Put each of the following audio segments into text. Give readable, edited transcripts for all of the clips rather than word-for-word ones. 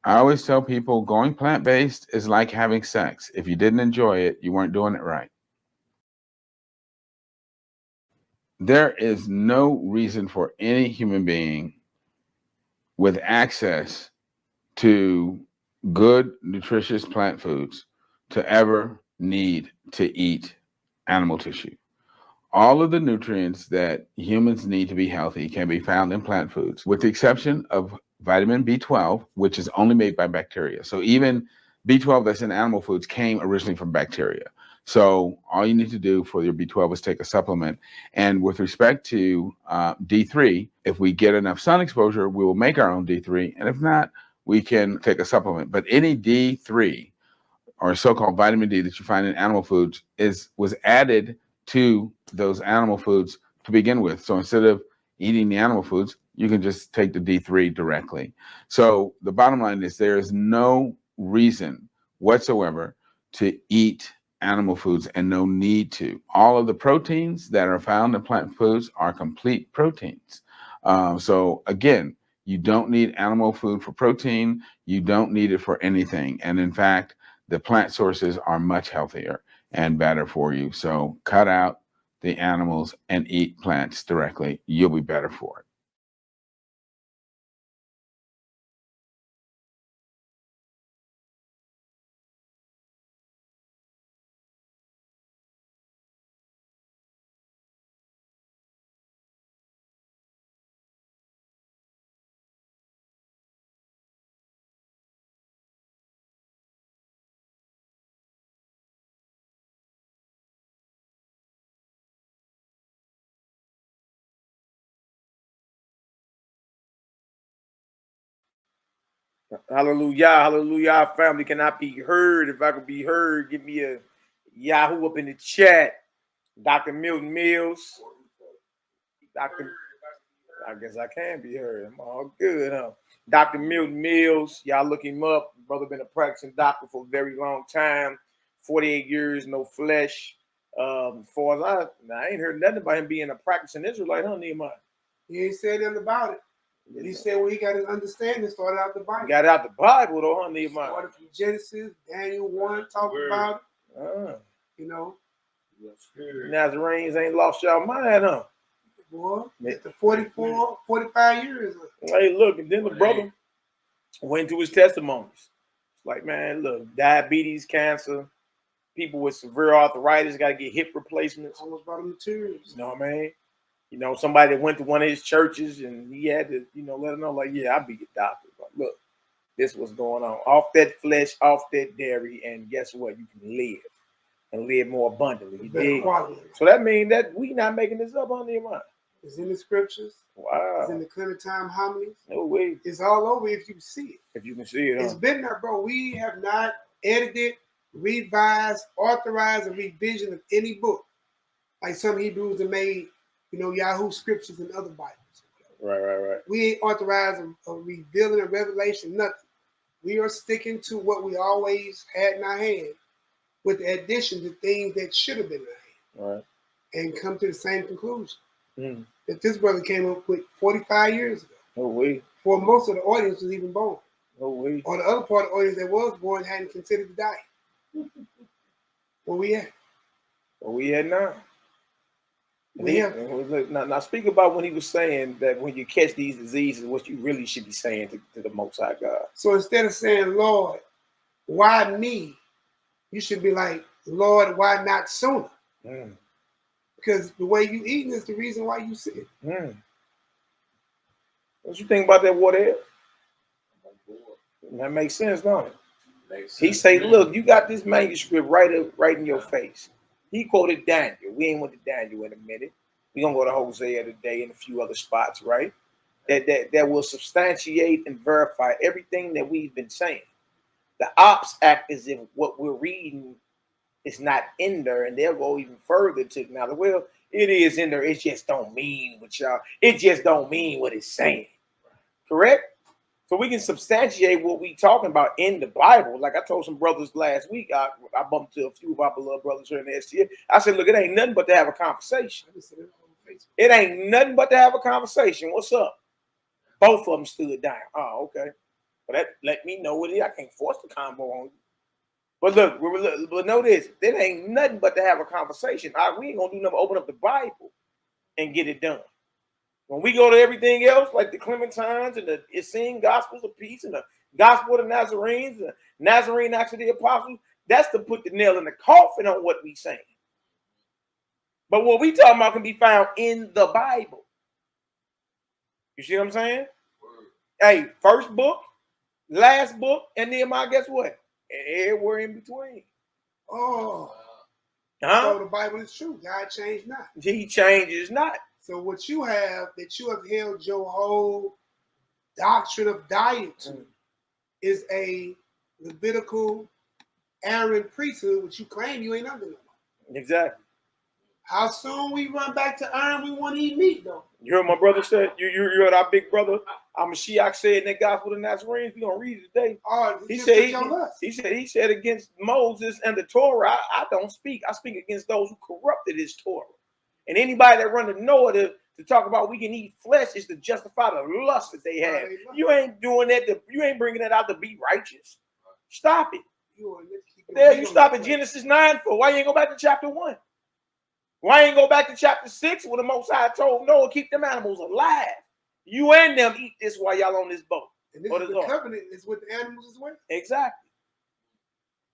I always tell people going plant-based is like having sex. If you didn't enjoy it, you weren't doing it right. There is no reason for any human being with access to good, nutritious plant foods to ever need to eat animal tissue. All of the nutrients that humans need to be healthy can be found in plant foods, with the exception of vitamin B12, which is only made by bacteria. So even B12 that's in animal foods came originally from bacteria. So all you need to do for your B12 is take a supplement. And with respect to D3, if we get enough sun exposure, we will make our own D3. And if not, we can take a supplement. But any D3 or so-called vitamin D that you find in animal foods was added to those animal foods to begin with. So instead of eating the animal foods, you can just take the D3 directly. So the bottom line is there is no reason whatsoever to eat animal foods and no need to. All of the proteins that are found in plant foods are complete proteins. So again, you don't need animal food for protein. You don't need it for anything. And in fact, the plant sources are much healthier and better for you. So cut out the animals and eat plants directly. You'll be better for it. Hallelujah, hallelujah. Family cannot be heard. If I could be heard, give me a Yahoo up in the chat. Dr. Milton Mills. I guess I can be heard. I'm all good, huh? Dr. Milton Mills. Y'all look him up. Brother been a practicing doctor for a very long time. 48 years, no flesh. As far as I ain't heard nothing about him being a practicing Israelite, huh, Nehemiah? He ain't said nothing about it. And he said he got his understanding started out the Bible. Got out the Bible though, huh, Nehemiah? Started from Genesis, Daniel 1, talking about it. You know. Nazarenes ain't lost y'all mind, huh? Boy, after 44, 45 years. Hey, look, and then the brother went to his testimonies. It's like, man, look, diabetes, cancer, people with severe arthritis got to get hip replacements. Almost about materials. You know what I mean? You know, somebody that went to one of his churches and he had to, you know, let him know, like, yeah, I'll be your doctor. But look, this was going on. Off that flesh, off that dairy, and guess what? You can live and live more abundantly. So that means that we not making this up on their mind. It's in the scriptures. Wow. It's in the Clementine homilies. No way. It's all over if you can see it. If you can see it. It's been there, bro. We have not edited, revised, authorized a revision of any book. Like some Hebrews have made, you know, Yahoo scriptures and other Bibles. Right. We ain't authorized a revealing a revelation, nothing. We are sticking to what we always had in our hand with the addition to things that should have been in our hand. Right. And come to the same conclusion. That this brother came up with 45 years ago. No way. Before most of the audience was even born. No way. Or the other part of the audience that was born hadn't considered to die. Where we at? Where we at now? Now speak about when he was saying that when you catch these diseases, what you really should be saying to the Most High God. So instead of saying, Lord, why me? You should be like, Lord, why not sooner? Because the way you eating is the reason why you sick. What you think about that, water? That makes sense, don't it? He say, look, you got this manuscript right in your face. He quoted Daniel. We ain't went to Daniel in a minute. We're going to go to Hosea today and a few other spots, right? That will substantiate and verify everything that we've been saying. The ops act as if what we're reading is not in there, and they'll go even further to now. Well, it is in there. It just don't mean what y'all. It just don't mean what it's saying. Correct? So we can substantiate what we talking about in the Bible. Like I told some brothers last week, I bumped into a few of our beloved brothers here in the STL. I said, look, it ain't nothing but to have a conversation. It ain't nothing but to have a conversation. What's up? Both of them stood down. Oh, okay. But that let me know what it is. I can't force the combo on you. But look, but know this, there ain't nothing but to have a conversation. We ain't gonna do nothing but open up the Bible and get it done. When we go to everything else, like the Clementines and the Essene Gospels of Peace and the Gospel of the Nazarenes, the Nazarene Acts of the Apostles, that's to put the nail in the coffin on what we saying. But what we talking about can be found in the Bible. You see what I'm saying? Hey, first book, last book, and Nehemiah, guess what? Everywhere in between. Oh. Huh? So the Bible is true. God changed not. He changes not. So what you have, that you have held your whole doctrine of diet to, is a Levitical Aaron priesthood, which you claim you ain't under no more. Exactly. How soon we run back to Aaron, we want to eat meat, though. You heard my brother said, you heard our big brother, Mashiach said in that Gospel of the Nazarenes, we're going to read it today. Oh, he said against Moses and the Torah, I don't speak. I speak against those who corrupted his Torah. And anybody that run to Noah to talk about we can eat flesh is to justify the lust that they have. You ain't doing that. You ain't bringing that out to be righteous. Stop it. You stop at Genesis 9 for. Why you ain't go back to chapter 1? Why ain't go back to chapter 6 when the Most High told Noah, keep them animals alive? You and them eat this while y'all on this boat. And this is the covenant is with the animals as well. Exactly.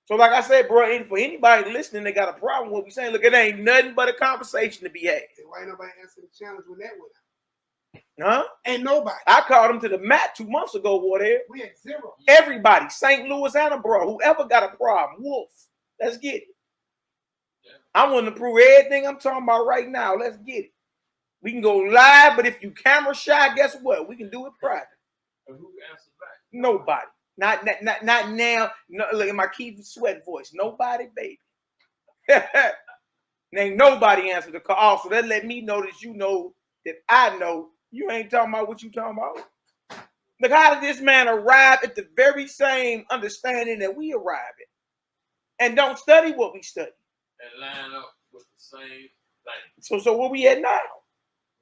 So like I said, bro, for anybody listening that got a problem with what we saying, look, it ain't nothing but a conversation to be had. Why ain't nobody answer the challenge when that went out? Huh? Ain't nobody. I called him to the mat 2 months ago, whatever. We had 0. Everybody, St. Louis and abroad, whoever got a problem, Wolf, let's get it. I want to prove everything I'm talking about right now. Let's get it. We can go live, but if you camera shy, guess what? We can do it private. And who answered back? Nobody. Not now. No, look at my Keith Sweat voice. Nobody, baby. Ain't nobody answered the call. Also, that let me know that you know that I know you ain't talking about what you talking about. Look, how did this man arrive at the very same understanding that we arrive at? And don't study what we study. And line up with the same thing. So where we at now?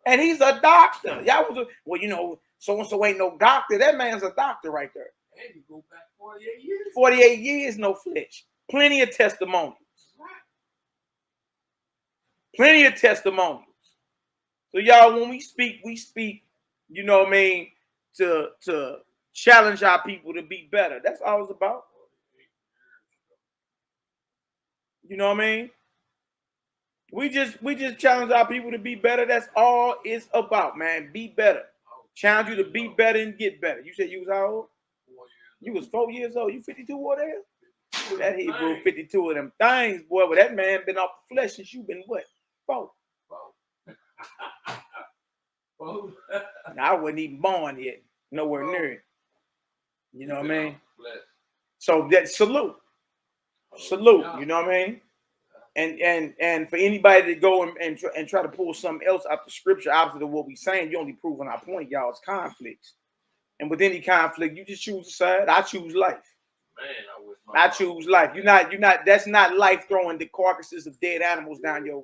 And he's a doctor. Y'all was well, you know, so-and-so ain't no doctor. That man's a doctor right there. And you go back 48 years. 48 years, no flesh. Plenty of testimonials. Plenty of testimonials. So y'all, when we speak, you know what I mean, to challenge our people to be better. That's all it's about. You know what I mean? We just challenge our people to be better. That's all it's about, man. Be better. Challenge you to be better and get better. You said you was how old? 4 years. You was 4 years old. You 52 or there? That Hebrew 52 of them things, boy. But that man been off the flesh since you been what? 4. I wasn't even born yet. Nowhere near it. You know what I mean? So that salute. You know what I mean? And for anybody to go and try to pull something else out the scripture opposite of what we're saying, you only proving our point, y'all. It's conflicts. And with any conflict, you just choose a side. I choose life. Man, I choose life. You're not. That's not life throwing the carcasses of dead animals down your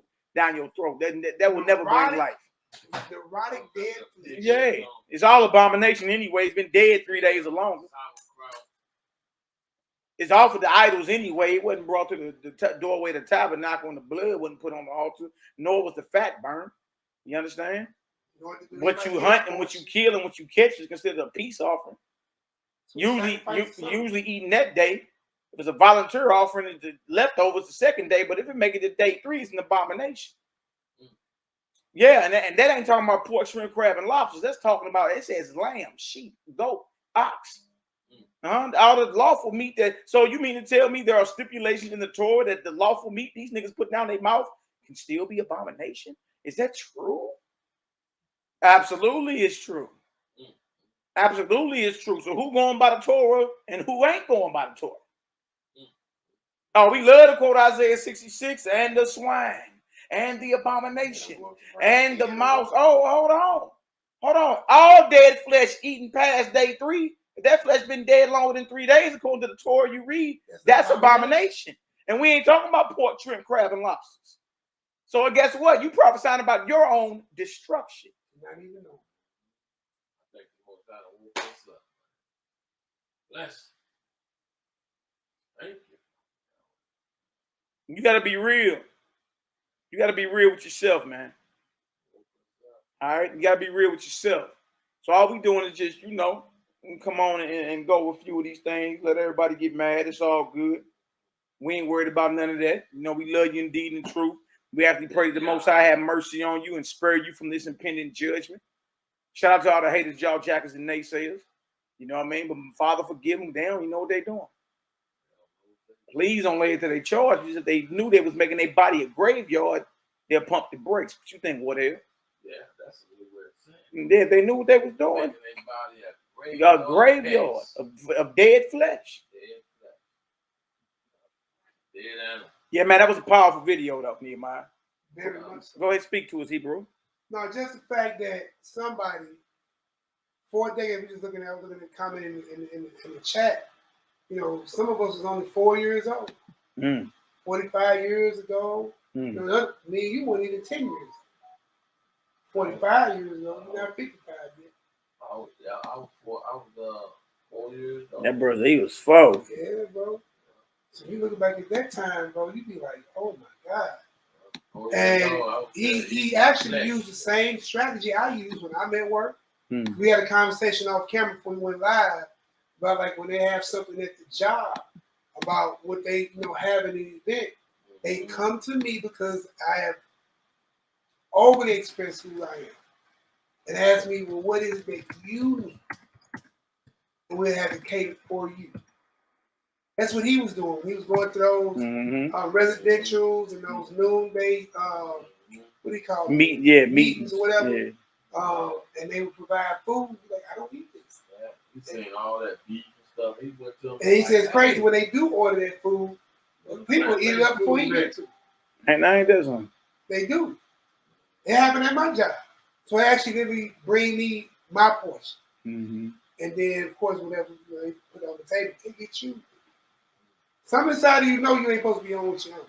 throat. That will never bring life. The erotic dead flesh. Yeah, it's all abomination anyway. It's been dead 3 days or longer. It's offered to idols anyway. It wasn't brought to the doorway of the tabernacle, and the blood wasn't put on the altar, nor was the fat burned. You understand? What you hunt and what you kill and what you catch is considered a peace offering. Usually eating that day. If it's a volunteer offering, the leftovers the second day. But if it make it to day 3, it's an abomination. Yeah, and that ain't talking about pork, shrimp, crab, and lobsters. That's talking about, it says lamb, sheep, goat, ox. All the lawful meat that, so you mean to tell me there are stipulations in the Torah that the lawful meat these niggas put down their mouth can still be abomination? Is that true? Absolutely it's true. Absolutely it's true. So who going by the Torah and who ain't going by the Torah? Oh, we love to quote Isaiah 66 and the swine and the abomination and the mouse. Oh, hold on. All dead flesh eaten past day 3. If that flesh been dead longer than 3 days, according to the Torah you read, that's abomination. And we ain't talking about pork, shrimp, crab, and lobsters. So guess what? You prophesying about your own destruction. Not even know. Bless. Thank you. You gotta be real. You gotta be real with yourself, man. All right, you gotta be real with yourself. So all we doing is just, come on and go with a few of these things. Let everybody get mad. It's all good. We ain't worried about none of that. We love you indeed in truth. We have to pray the Most High have mercy on you and spare you from this impending judgment. Shout out to all the haters, jaw jackers, and naysayers. You know what I mean? But Father, forgive them. They don't even know what they're doing. Please don't lay it to their charge. Because if they knew they was making their body a graveyard, they'll pump the brakes. But you think, what else? Yeah, that's a good way of saying. If they knew what they was doing. Making their body A graveyard of dead flesh. Dead animal. Yeah, man, that was a powerful video, though, Nehemiah. Very much so. Go ahead, speak to us, Hebrew. No, just the fact that somebody, 4 days, we just looking at the comment in the chat. Some of us was only 4 years old. 45 years ago. Me and you weren't even 10 years. 45 years ago. You're not 55 yet. I was 4 years old. That brother, he was 4. Yeah, bro. So you look back at that time, bro, you be like, oh my God. And he actually used the same strategy I used when I'm at work. We had a conversation off camera before we went live about like when they have something at the job about what they have in an event. They come to me because I have overly expressed who I am and ask me, well, what is it that you need? And we'll have it catered for you. That's what he was doing. He was going through those residentials and those noon-based, what do you call it? Meetings or whatever. Yeah. And they would provide food. Like, I don't eat this. Yeah, he's saying all that beef and stuff. He went to them. And he says it's crazy when they do order that food, people eat it up before he gets to it. And I ain't that one. They do. It happened at my job. So they actually did bring me my portion. And then, of course, whatever they put on the table, they get you. Some inside of you ain't supposed to be on what you're on.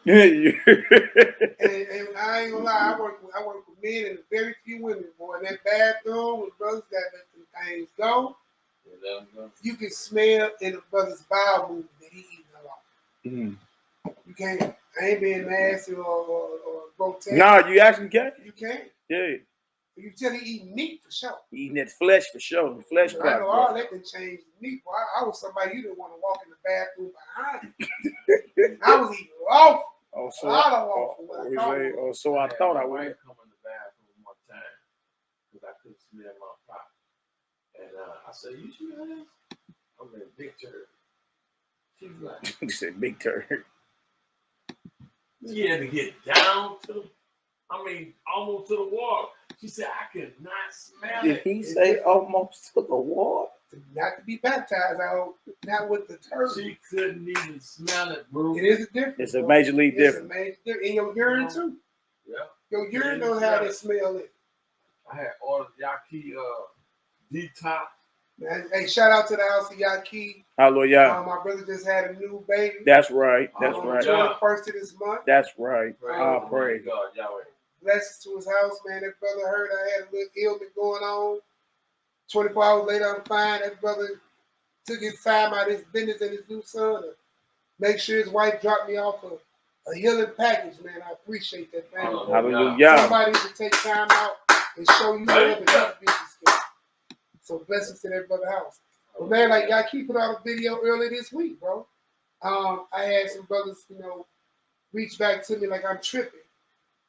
And I ain't gonna lie, I work with men and very few women. Boy, in that bathroom when brothers got let them things go, you can smell in a brother's bowel movement that he eating a lot. You can't. I ain't being nasty or grotesque. No, you actually can't. You can't. Yeah. You tell he eating meat for sure. Eating that flesh for sure. Flesh I know all that can change the meat. Boy, I was somebody you didn't want to walk in the bathroom behind. I was eating awful. So I thought I would would. come in the bathroom one time because I couldn't smell my pot. And I said, you smell this? I'm in big turd. She was like, He said big turd. you had to get down to, almost to the wall. She said, I could not smell Did it. he say almost to the wall? Not to be baptized out, not with the turd. She couldn't even smell it, bro. It is a difference. It's a major league difference. It's a major difference. In your urine too. Yeah. Your urine don't have that smell in it. I had ordered YAH'KI detox. Man, hey, shout out to the house of YAH'KI. Hallelujah. My brother just had a new baby. That's right. That's on right. the 21st of this month. That's right. Oh, Praise God, Yahweh. Blessings to his house, man. That brother heard I had a little ailment going on. 24 hours later, I'm fine. That brother took his time out of his business and his new son to make sure his wife dropped me off a healing package, man. I appreciate that, family. Hallelujah. Somebody to take time out and show you love and help business skills. So blessings to that brother house. But man, like YAH'KI put out a video earlier this week, bro. I had some brothers, reach back to me like I'm tripping,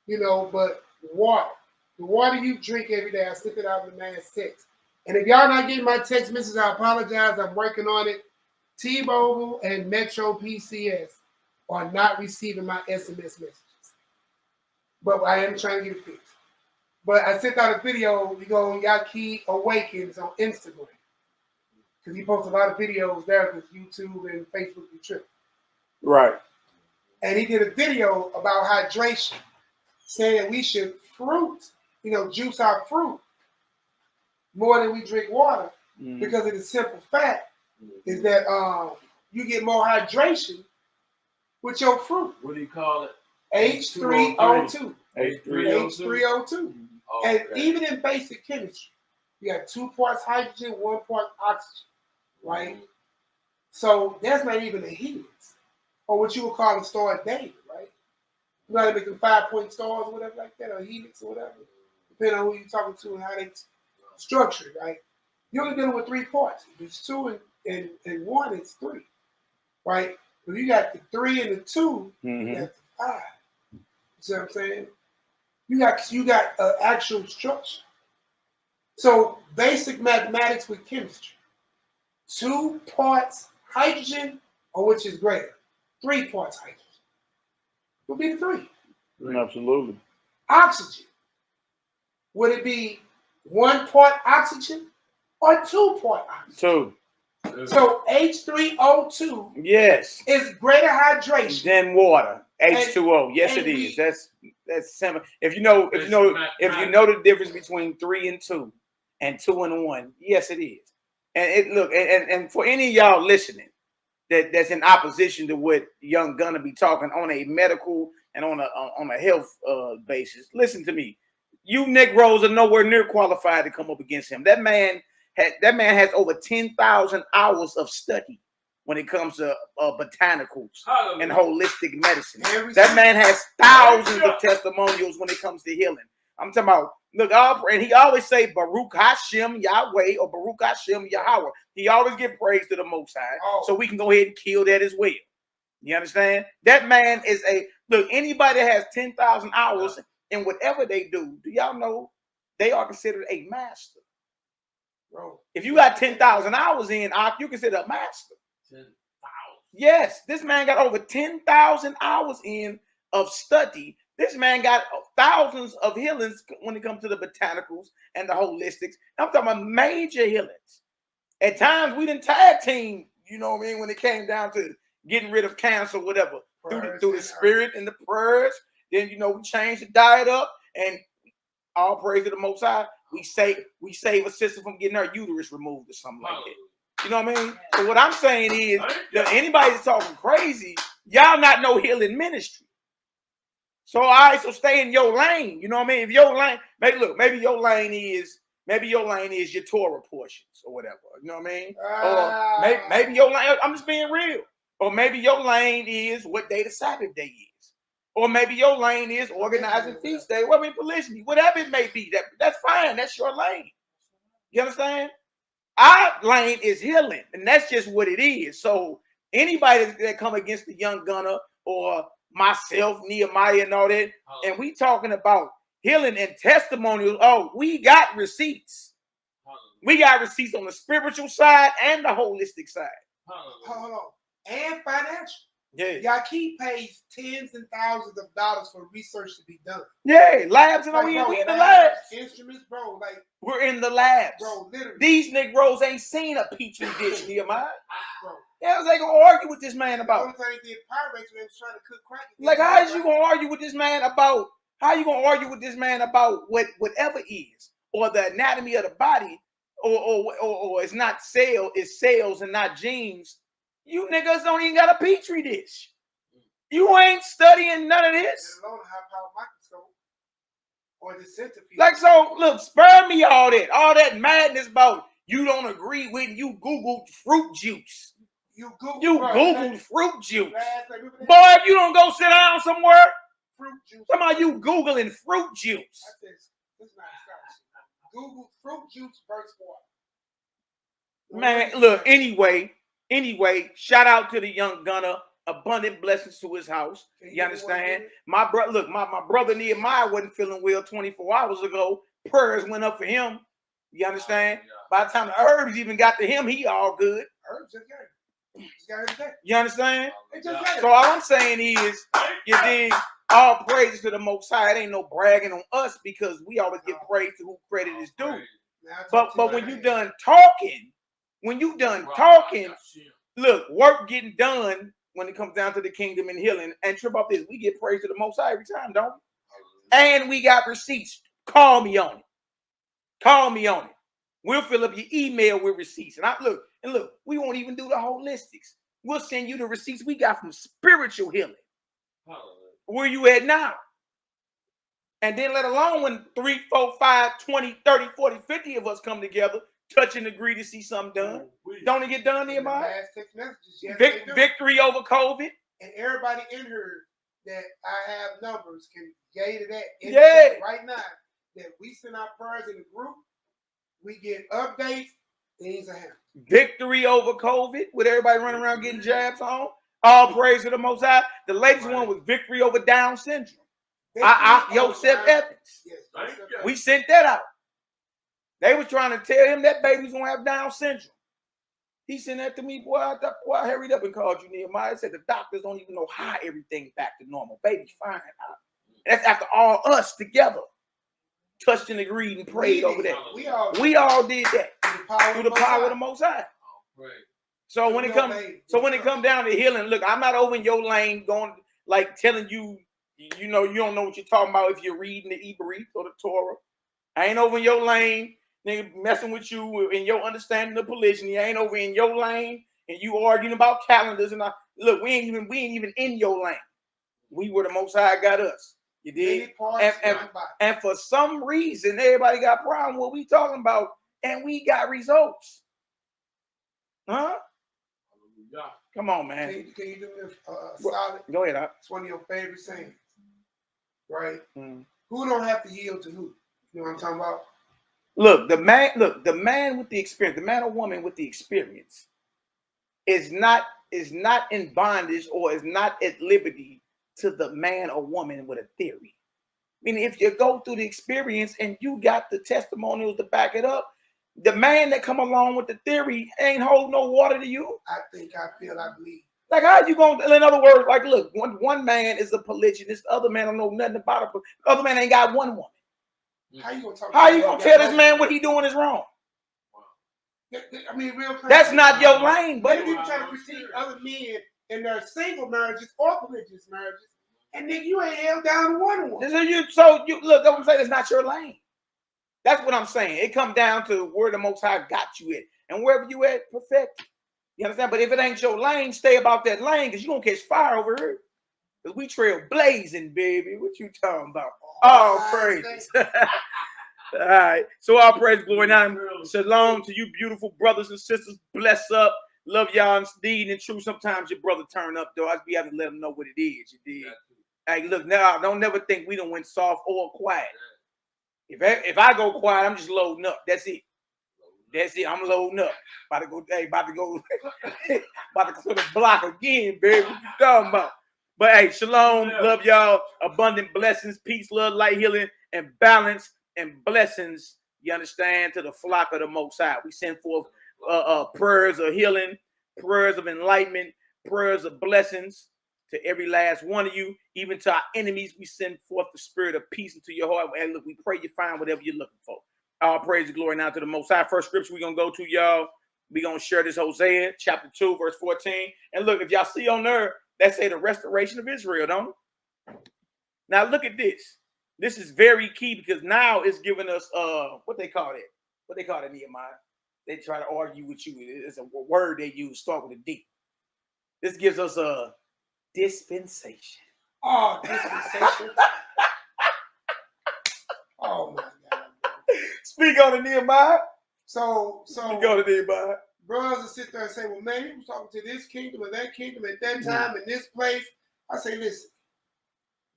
but water. The water you drink every day, I sent it out in the mass text. And if y'all not getting my text messages, I apologize. I'm working on it. T-Mobile and Metro PCS are not receiving my SMS messages. But I am trying to get it fixed. But I sent out a video. You go on YAH'KI Awakens on Instagram. Because he posts a lot of videos there because YouTube and Facebook be tripping. Right. And he did a video about hydration, saying that we should juice our fruit more than we drink water because of the simple fact is that you get more hydration with your fruit. What do you call it? H3O2. H3O2. Oh, And okay. even in basic chemistry, you got 2 parts hydrogen, 1 part oxygen, right? So that's not even a helix, or what you would call a star of David, right? You know how they make them 5-point stars or whatever like that, or helix or whatever, depending on who you're talking to and how they structured, right? You're only dealing with 3 parts. If it's 2 and 1, it's 3, right? If you got the 3 and the 2, you got the 5. You see what I'm saying? You got an actual structure. So basic mathematics with chemistry. 2 parts hydrogen, or which is greater? 3 parts hydrogen. Would be the 3. Absolutely. Oxygen. Would it be 1 part oxygen or 2 part oxygen? 2. So H3O2 Yes. is greater hydration Then water. H2O. Yes, and it is. That's simple. If you know the difference between 3 and 2 and 2 and 1, yes, it is. And for any of y'all listening that's in opposition to what Young Gunna be talking on a medical and on a health basis, listen to me. You Negroes are nowhere near qualified to come up against him. That man has over 10,000 hours of study when it comes to botanicals and holistic medicine. That man has thousands of testimonials when it comes to healing. I'm talking about, look, and he always say Baruch Hashem Yahweh or Baruch Hashem Yahweh. He always give praise to the Most High, so we can go ahead and kill that as well. You understand? That man is look, anybody that has 10,000 hours in whatever they do y'all know they are considered a master? Bro, if you got 10,000 hours in, you consider a master. 10,000. Yes, this man got over 10,000 hours in of study. This man got thousands of healings when it comes to the botanicals and the holistics. I'm talking about major healings. At times we didn't tag team, you know what I mean, when it came down to getting rid of cancer, whatever, through the spirit and the prayers. Then, you know, we changed the diet up, and all praise to the Most High. We save a sister from getting her uterus removed or something like that. You know what I mean? So what I'm saying is, that anybody that's talking crazy, y'all not no healing ministry. So all right, so stay in your lane. You know what I mean? If your lane, maybe your lane is your Torah portions or whatever. You know what I mean? Or maybe your lane. I'm just being real. Or maybe your lane is what day the Sabbath day is. Or maybe your lane is organizing feast day. Well, I mean, polygyny, whatever it may be. That's fine. That's your lane. You understand? Our lane is healing, and that's just what it is. So anybody that come against the Young Gunner or myself, Nehemiah, and all that, and we talking about healing and testimonials. Oh, we got receipts. We got receipts on the spiritual side and the holistic side. Hold on. And financial. Yeah. YAHKI pays tens and thousands of dollars for research to be done. Yeah, labs and all. We in the labs. Instruments, bro. Like, we're in the labs. Bro, literally. These Negroes ain't seen a petri dish, Nehemiah. Bro. Yeah, they gonna argue with this man about. The only thing they did Pyrex, they was trying to cook crack. Like, how is you gonna argue with this man about? How you gonna argue with this man about whatever is, or the anatomy of the body, or it's not it's cells and not genes? You niggas don't even got a petri dish. You ain't studying none of this. Alone, high power microscope or the centipede. Like, so look, spare me all that madness about you don't agree with. You Googled fruit juice. You Googled fruit juice. Boy, if you don't go sit down somewhere, fruit juice. Somehow you Googling fruit juice. This is not scholarship. Google fruit juice verse 1. Man, look, anyway, shout out to the Young Gunner. Abundant blessings to his house. You understand? My brother Nehemiah wasn't feeling well 24 hours ago. Prayers went up for him. You understand? By the time the herbs even got to him, he all good. Herbs just got it. You understand? So all I'm saying is, you dig, all praises to the Most High. It ain't no bragging on us because we always give praise to who credit is due. But when you done talking, look, work getting done when it comes down to the kingdom and healing. And trip off this, we get praise to the Most High every time, don't we? And we got receipts. Call me on it. We'll fill up your email with receipts. And look, we won't even do the holistics. We'll send you the receipts we got from spiritual healing. Where you at now? And then let alone when 3, 4, 5, 20, 30, 40, 50 of us come together, touch and agree to see something done. Don't it get done, Nehemiah? Last text messages, yes, they do. Victory over COVID. And everybody in here that I have numbers can yay to that in Yeah. the chat right now. That we send our prayers in the group, we get updates, things are happening. Victory over COVID with everybody running around getting jabs on. All praise to the Most High. The latest one was victory over Down syndrome. Joseph Evans. Yes, We sent that out. They was trying to tell him that baby's gonna have Down syndrome. He sent that to me, boy. I hurried up and called you, Nehemiah. I said the doctors don't even know how everything back to normal. Baby's fine. That's after all us together touched and agreed and prayed over that. We all did that through the power of the Most High. Right. So when it comes down to healing, look, I'm not over in your lane going like telling you, you know, you don't know what you're talking about if you're reading the Hebrew or the Torah. I ain't over in your lane, nigga, messing with you in your understanding of polygyny. I ain't over in your lane and you arguing about calendars and look, we ain't even in your lane. We were the Most High got us. You did, and for some reason, everybody got problem with what we talking about, and we got results. Huh? Come on, man. Can you do me a solid? Go ahead. It's one of your favorite sayings, right? Mm. Who don't have to yield to who? You know what I'm talking about? Look, the man with the experience, the man or woman with the experience is not in bondage or is not at liberty to the man or woman with a theory. Meaning, if you go through the experience and you got the testimonials to back it up, the man that come along with the theory ain't hold no water to you. I believe. Like, how you gonna, in other words, like, look, one man is a polygynist, the other man don't know nothing about it, the other man ain't got one woman. How you gonna tell this man what he doing is wrong? I mean, real crap. That's not your lane, buddy. People trying to critique other men in their single marriages or polygamous marriages, and nigga, you ain't held down to one woman. So you look, I'm saying it's not your lane. That's what I'm saying. It comes down to where the Most High got you at, and wherever you at, perfect. You understand? But if it ain't your lane, stay about that lane, because you gonna catch fire over here. Because we trail blazing, baby. What you talking about? All praises. All right. So all praise, glory, now shalom to you, beautiful brothers and sisters. Bless up. Love y'all indeed and true. Sometimes your brother turn up, though. I be having to let him know what it is. You did. Hey, look, now don't never think we done went soft or quiet. If I go quiet, I'm just loading up. That's it. I'm loading up. About to go to the block again, baby. What you talking about? But hey, shalom, love y'all, abundant blessings, peace, love, light, healing, and balance and blessings. You understand, to the flock of the Most High. We send forth prayers of healing, prayers of enlightenment, prayers of blessings to every last one of you. Even to our enemies, we send forth the spirit of peace into your heart. And look, we pray you find whatever you're looking for. All praise and glory now to the Most High. First scripture we're going to go to, y'all. We're going to share this Hosea chapter 2, verse 14. And look, if y'all see on there, that say the restoration of Israel, don't it? Now look at this. This is very key because now it's giving us what they call it. What they call it, Nehemiah. They try to argue with you. It's a word they use, start with a D. This gives us a dispensation. Oh, dispensation. Oh my God. Speak on it, Nehemiah. So speak on it, Nehemiah. Brothers will sit there and say, well, man, he was talking to this kingdom and that kingdom at that time in this place. I say, listen,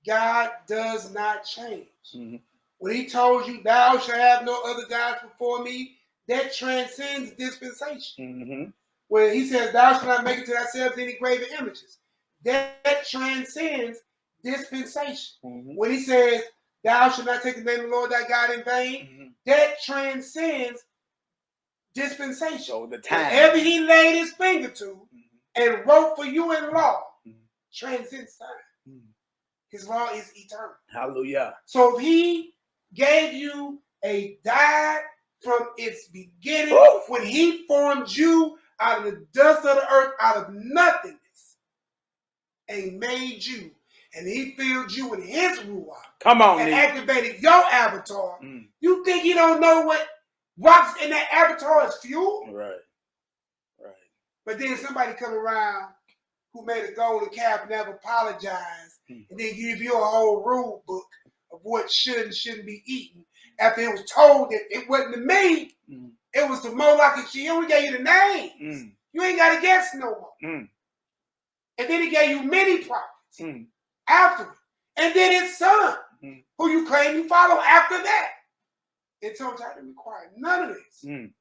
God does not change. Mm-hmm. When he told you, thou shalt have no other gods before me, that transcends dispensation. Mm-hmm. When he says, thou shalt not make it to thyself any graven images, that transcends dispensation. Mm-hmm. When he says, thou shalt not take the name of the Lord thy God in vain, that transcends dispensation. So the time. Whatever he laid his finger to and wrote for you in law transcends time. His law is eternal. Hallelujah. So if he gave you a diet from its beginning, when he formed you out of the dust of the earth, out of nothingness, and made you, and he filled you with his ruach. Come on, and activated your avatar. You think he don't know what rocks in that avatar is fuel? Right. But then somebody come around who made a golden calf and never apologized, and then give you a whole rule book of what should and shouldn't be eaten after it was told that it wasn't to me. It was the Malaki. She only gave you the names. Mm. You ain't got to guess no more. Mm. And then he gave you many prophets Mm. after it. And then his son, Mm. who you claim you follow after that. It told you I didn't require none of this. Mm.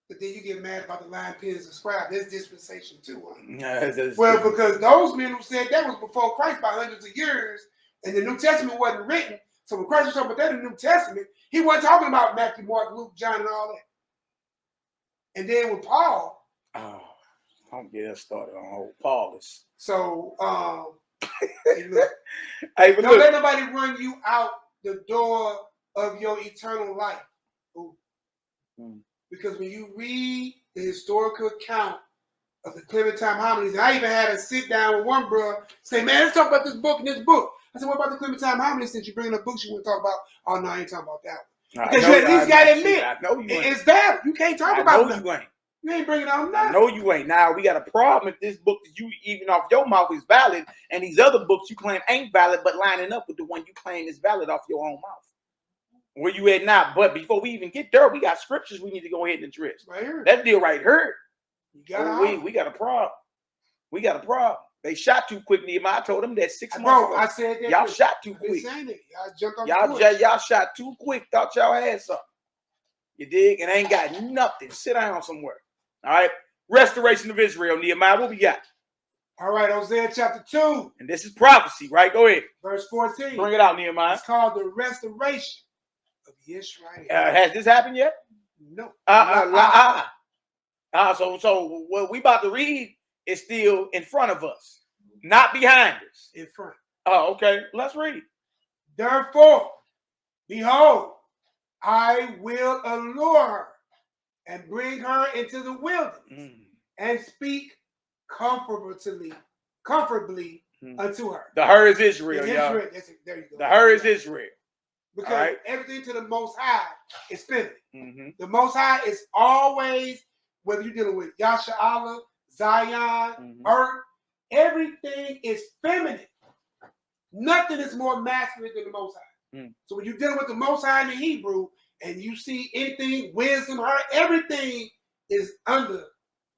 But then you get mad about the line, pins, and scribe. There's dispensation too. That's Well, because those men who said that was before Christ by hundreds of years, and the New Testament wasn't written. So when Christ was talking about that in the New Testament, he wasn't talking about Matthew, Mark, Luke, John, and all that. And then with Paul, oh, don't get us started on old Paulus. so hey, look, Hey, but don't look. let nobody run you out the door of your eternal life. Ooh. Mm. Because when you read the historical account of the Clementine homilies, and I even had to sit down with one brother, say, man, let's talk about this book and this book. I said, what about the Clementine homilies since you're bringing up books you want to talk about? Oh, no, I ain't talking about that one. Because you at least got to admit, I know you ain't. it's valid. You can't talk about nothing. nothing. You ain't bringing on I nothing. know you ain't. Now, we got a problem if this book that you even off your mouth is valid, and these other books you claim ain't valid, but lining up with the one you claim is valid off your own mouth. Where you at now? But before we even get there, we got scriptures we need to go ahead and address. Right here. That deal right here. You gotta We got a problem. We got a problem. They shot too quick, Nehemiah. I told them that 6 months Bro, ago. I said that. Y'all shot too I've been quick. saying it. Y'all jumped on the porch. Y'all shot too quick. Thought y'all had something. You dig? And ain't got nothing. Sit down somewhere. All right. Restoration of Israel, Nehemiah. What we got? All right, Hosea chapter 2. And this is prophecy, right? Go ahead. Verse 14. Bring it out, Nehemiah. It's called the restoration of Israel. Has this happened yet? No. So what we about to read is still in front of us, not behind us. In front. Oh, okay. Let's read. Therefore, behold, I will allure her and bring her into the wilderness and speak comfortably unto her. The her is Israel, It's y'all. Israel. There you go. The her is Israel. Because right. everything to the Most High is feminine. The Most High is always, whether you're dealing with Yasha, Zion, Earth, everything is feminine. Nothing is more masculine than the Most High. So when you're dealing with the Most High in the Hebrew, and you see anything, wisdom, her, everything is under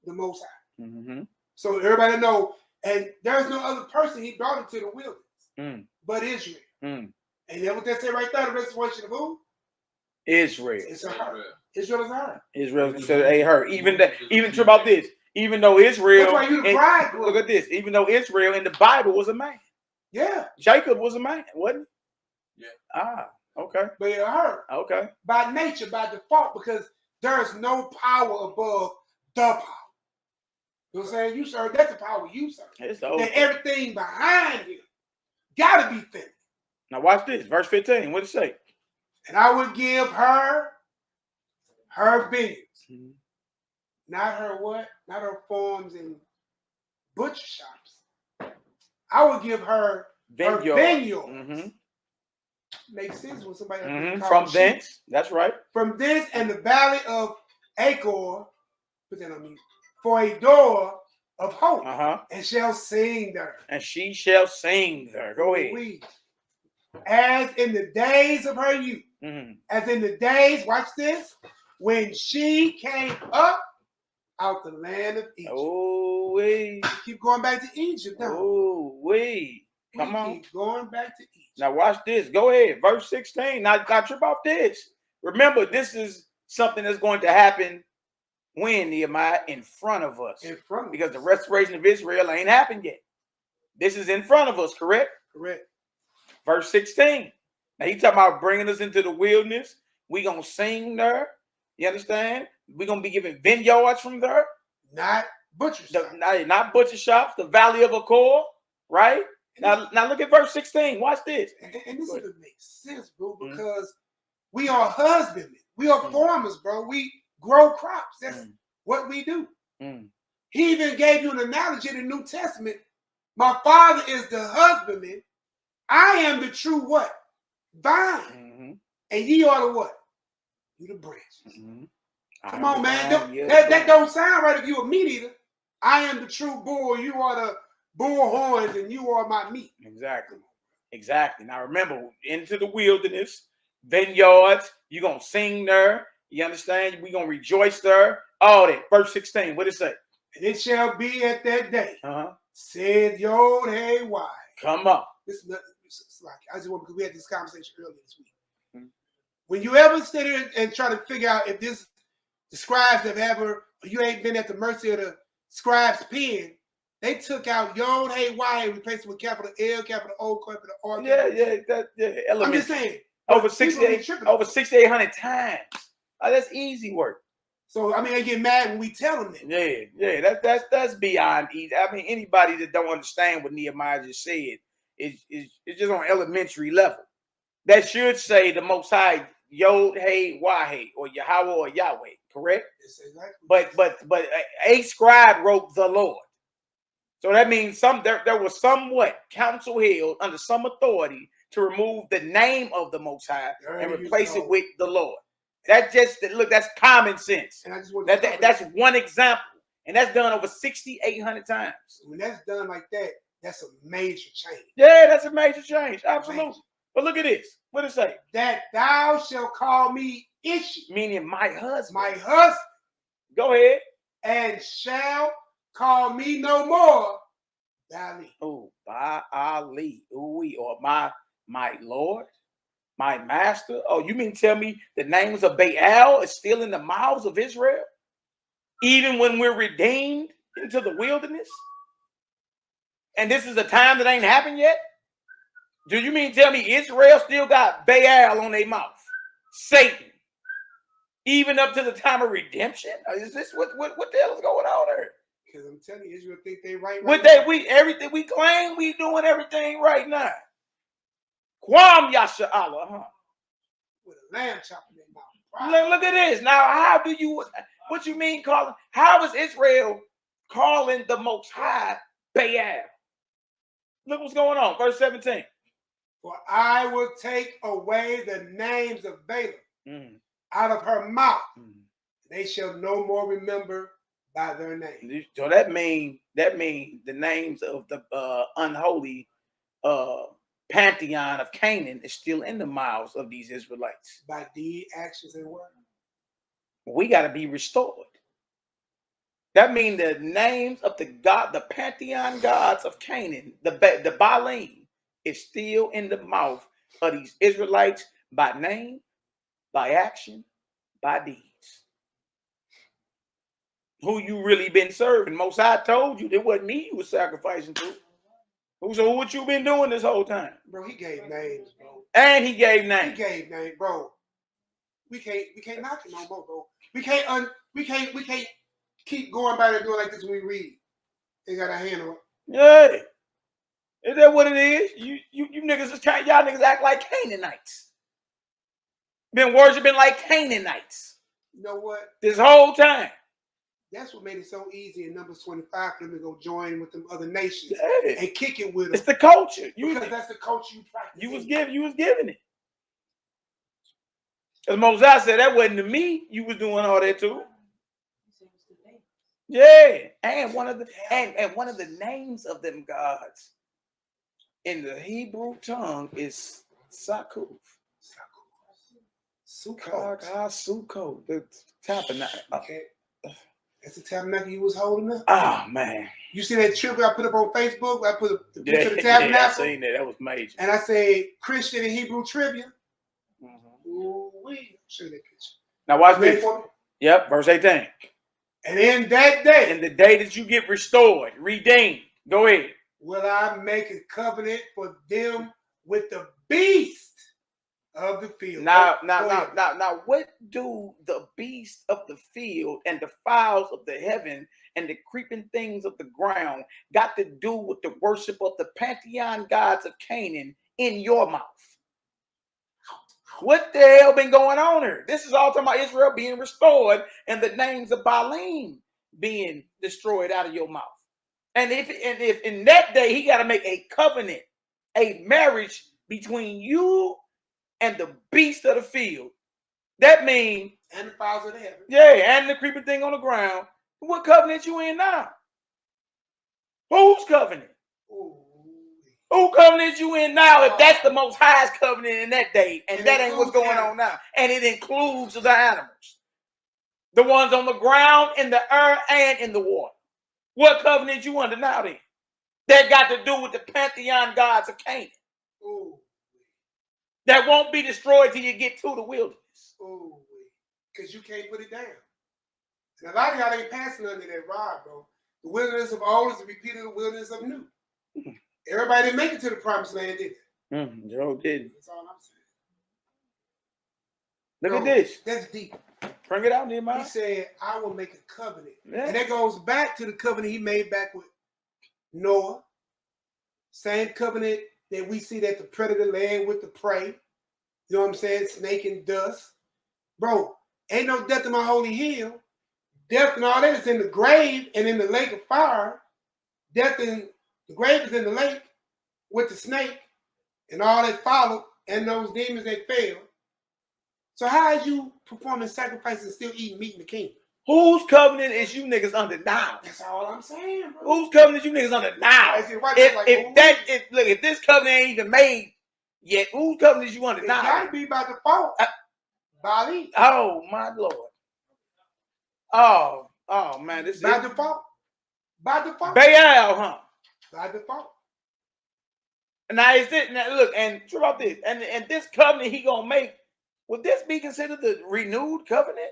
the Most High. So everybody know, and there's no other person he brought into the wilderness but Israel. And then what they say right there, the restoration of who? Israel. It's a her. Israel is her. Israel is a her. Even true about this. Even though Israel, that's why you the bride. Look at this. Even though Israel in the Bible was a man. Yeah. Jacob was a man, wasn't he? Yeah. Ah, okay. But it's her. Okay. By nature, by default, because there is no power above the power. You know what I'm saying? You serve, that's the power you serve. Then everything behind you gotta be feminine. Now watch this, verse 15. What does it say? And I would give her vineyards. Not her what? Not her farms and butcher shops. I would give her vineyards. Makes sense when somebody from thence. That's right. From thence and the valley of Achor, put that on mute, for a door of hope, and shall sing there. And she shall sing there. Go ahead. As in the days of her youth, as in the days, watch this, when she came up out the land of Egypt. Oh, wait. Keep going back to Egypt now. Oh, wait. Come on. Keep going back to Egypt. Now watch this. Go ahead. Verse 16. Now trip off this. Remember, this is something that's going to happen when, Nehemiah? In front of us. In front of us. Because the restoration of Israel ain't happened yet. This is in front of us, correct? Correct. Verse 16. Now he talking about bringing us into the wilderness. We going to sing there. You understand? We're going to be given vineyards from there. Not butcher shops. Not butcher shops. The valley of Achor, right? Now look at verse 16. Watch this. And this even makes sense, bro, because we are husbandmen. We are farmers, bro. We grow crops. That's what we do. He even gave you an analogy in the New Testament. My father is the husbandman. I am the true what? Vine. And ye are the what? You the branches. Come on, man. That don't sound right if you a meat eater. I am the true bull. You are the bull horns, and you are my meat. Exactly. Now remember, into the wilderness, vineyards. You're going to sing there. You understand? We're going to rejoice there. All that. Verse 16. What it say? And it shall be at that day, said YHWH'S. Come on. This is like, I just want, because we had this conversation earlier this week. When you ever sit here and try to figure out if the scribes have ever, you ain't been at the mercy of the scribes' pen, they took out YHWH and replaced it with capital L, capital O, capital R. I'm just saying. Over 6,800 times. Oh, that's easy work. So I mean, they get mad when we tell them that. Yeah. That's beyond easy. I mean, anybody that don't understand what Nehemiah just said is just on elementary level. That should say the Most High YHWH or Yahweh or Yahweh, correct? Exactly. But a scribe wrote the Lord. So that means there was somewhat counsel held under some authority to remove the name of the Most High and replace it with the Lord. That's common sense. And I just want that's one example, and that's done over 6,800 times. When that's done like that, that's a major change. Yeah, that's a major change. Absolutely. Major. But look at this. What does it say? That thou shalt call me Ishi, meaning my husband. My husband. Go ahead. And shall call me no more Bali. Oh, Ba'ali. Or my Lord. My master? Oh, you mean tell me the names of Baal is still in the mouths of Israel? Even when we're redeemed into the wilderness? And this is a time that ain't happened yet? Do you mean tell me Israel still got Baal on their mouth? Satan. Even up to the time of redemption? Is this what the hell is going on there? Because I'm telling you, Israel think they right. Everything we claim, we doing everything right now. Kwam Yasha Allah, with a lamb chopping their mouth. Look at this. Now, what you mean calling? How is Israel calling the Most High Baal? Look what's going on. Verse 17. For I will take away the names of Balaam out of her mouth. They shall no more remember by their name. So that mean the names of the unholy pantheon of Canaan is still in the mouths of these Israelites. By deed, actions, and word. We got to be restored. That means the names of the pantheon gods of Canaan, the Baalim, is still in the mouth of these Israelites by name, by action, by deeds. Who you really been serving? Most High told you it wasn't me you was sacrificing to. So what you been doing this whole time? Bro, he gave names, bro. And he gave names. He gave names, bro. We can't knock it no more, bro. We can't keep going by there doing like this when we read. They got a handle it. Yeah. Is that what it is? You niggas y'all niggas act like Canaanites. Been worshiping like Canaanites. You know what? This whole time. That's what made it so easy in Numbers 25 for them to go join with them other nations and kick it with them. It's the culture. Because that's the culture you practice. You was giving it. As Moses said, that wasn't to me. You was doing all that too. Yeah, and one of the names of them gods in the Hebrew tongue is Sakuf. Sukkot. The tabernacle. Okay. That's the tabernacle you was holding up? Oh, man. You see that trivia I put up on Facebook? I put the picture of the tabernacle. Yeah, I seen that. That was major. And I say Christian and Hebrew trivia. Ooh-wee. Show you that picture. Now watch this. Yep, verse 18. And in that day. In the day that you get restored, redeemed. Go ahead. Will I make a covenant for them with the beast of the field. Now, what do the beasts of the field and the fowls of the heaven and the creeping things of the ground got to do with the worship of the pantheon gods of Canaan in your mouth? What the hell been going on here? This is all talking about Israel being restored and the names of Baalim being destroyed out of your mouth. And if in that day he got to make a covenant, a marriage between you and the beast of the field, that means and the fowls of the heaven. Yeah, and the creeping thing on the ground. What covenant you in now? Whose covenant? Ooh. Who covenant you in now if that's the most highest covenant in that day? And that ain't what's going on now. And it includes the animals. The ones on the ground, in the earth, and in the water. What covenant you under now then? That got to do with the pantheon gods of Canaan. Ooh. That won't be destroyed till you get to the wilderness. Ooh. Because you can't put it down. And a lot of y'all ain't passing under that rod, bro. The wilderness of old is repeated the wilderness of new. Everybody didn't make it to the promised land, did they? Joe didn't. That's all I'm saying. Look at this. That's deep. Bring it out, Nehemiah. He said, I will make a covenant. Yeah. And that goes back to the covenant he made back with Noah. Same covenant that we see that the predator land with the prey. You know what I'm saying? Snake and dust. Bro, ain't no death in my holy hill. Death and all that is in the grave and in the lake of fire. Death in the grave is in the lake with the snake and all that followed and those demons that fell. So how are you performing sacrifices and still eating meat in the kingdom? Whose covenant is you niggas under now? That's all I'm saying, bro. Whose covenant you niggas under now? If this covenant ain't even made yet, whose covenant is you under now? It gotta be by default. Bali. Oh my Lord. Oh man, this By is default. By default. Baal, huh? By default. Now is it now look and true about this and this covenant he gonna make, would this be considered the renewed covenant?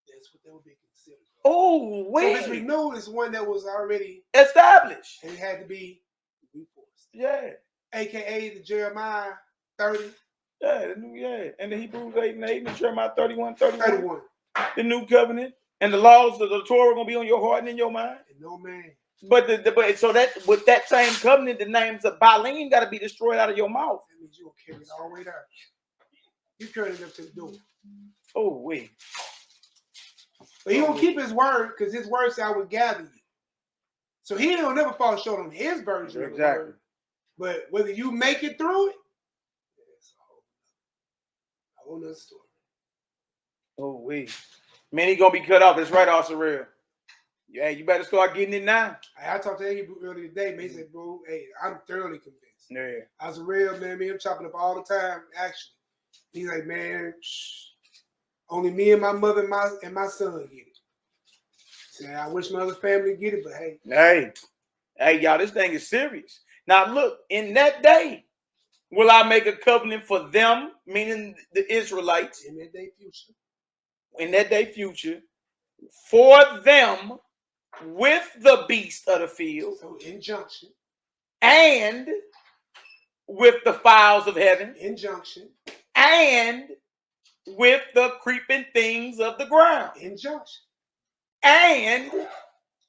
That's what that would be considered. Oh wait. So this renewed is one that was already established. And it had to be reinforced. Yeah. AKA the Jeremiah 30. Yeah, and the Hebrews 8 and 8 and Jeremiah 31. The new covenant. And the laws of the Torah gonna be on your heart and in your mind. And no man. But so that with that same covenant, the names of Baalim got to be destroyed out of your mouth. That means you will carry it all the way down. You carry it up to the door. Oh wait. But he won't keep his word because his word said I would gather you. So he will never fall short on his version of the word. But whether you make it through it, it's a whole nother story. Oh wait. Man, he gonna be cut off. That's right, also real. Yeah, you better start getting it now. I talked to Hebrew earlier today, man. He said, bro, hey, I'm thoroughly convinced. Yeah. I was a real man, I'm chopping up all the time, actually. He's like, man, only me and my mother and my son get it. Said, I wish my other family get it, but hey. Hey, y'all, this thing is serious. Now look, in that day, will I make a covenant for them, meaning the Israelites. In that day future. In that day future, for them with the beast of the field. So injunction. And with the fowls of heaven. Injunction. And with the creeping things of the ground. Injunction. And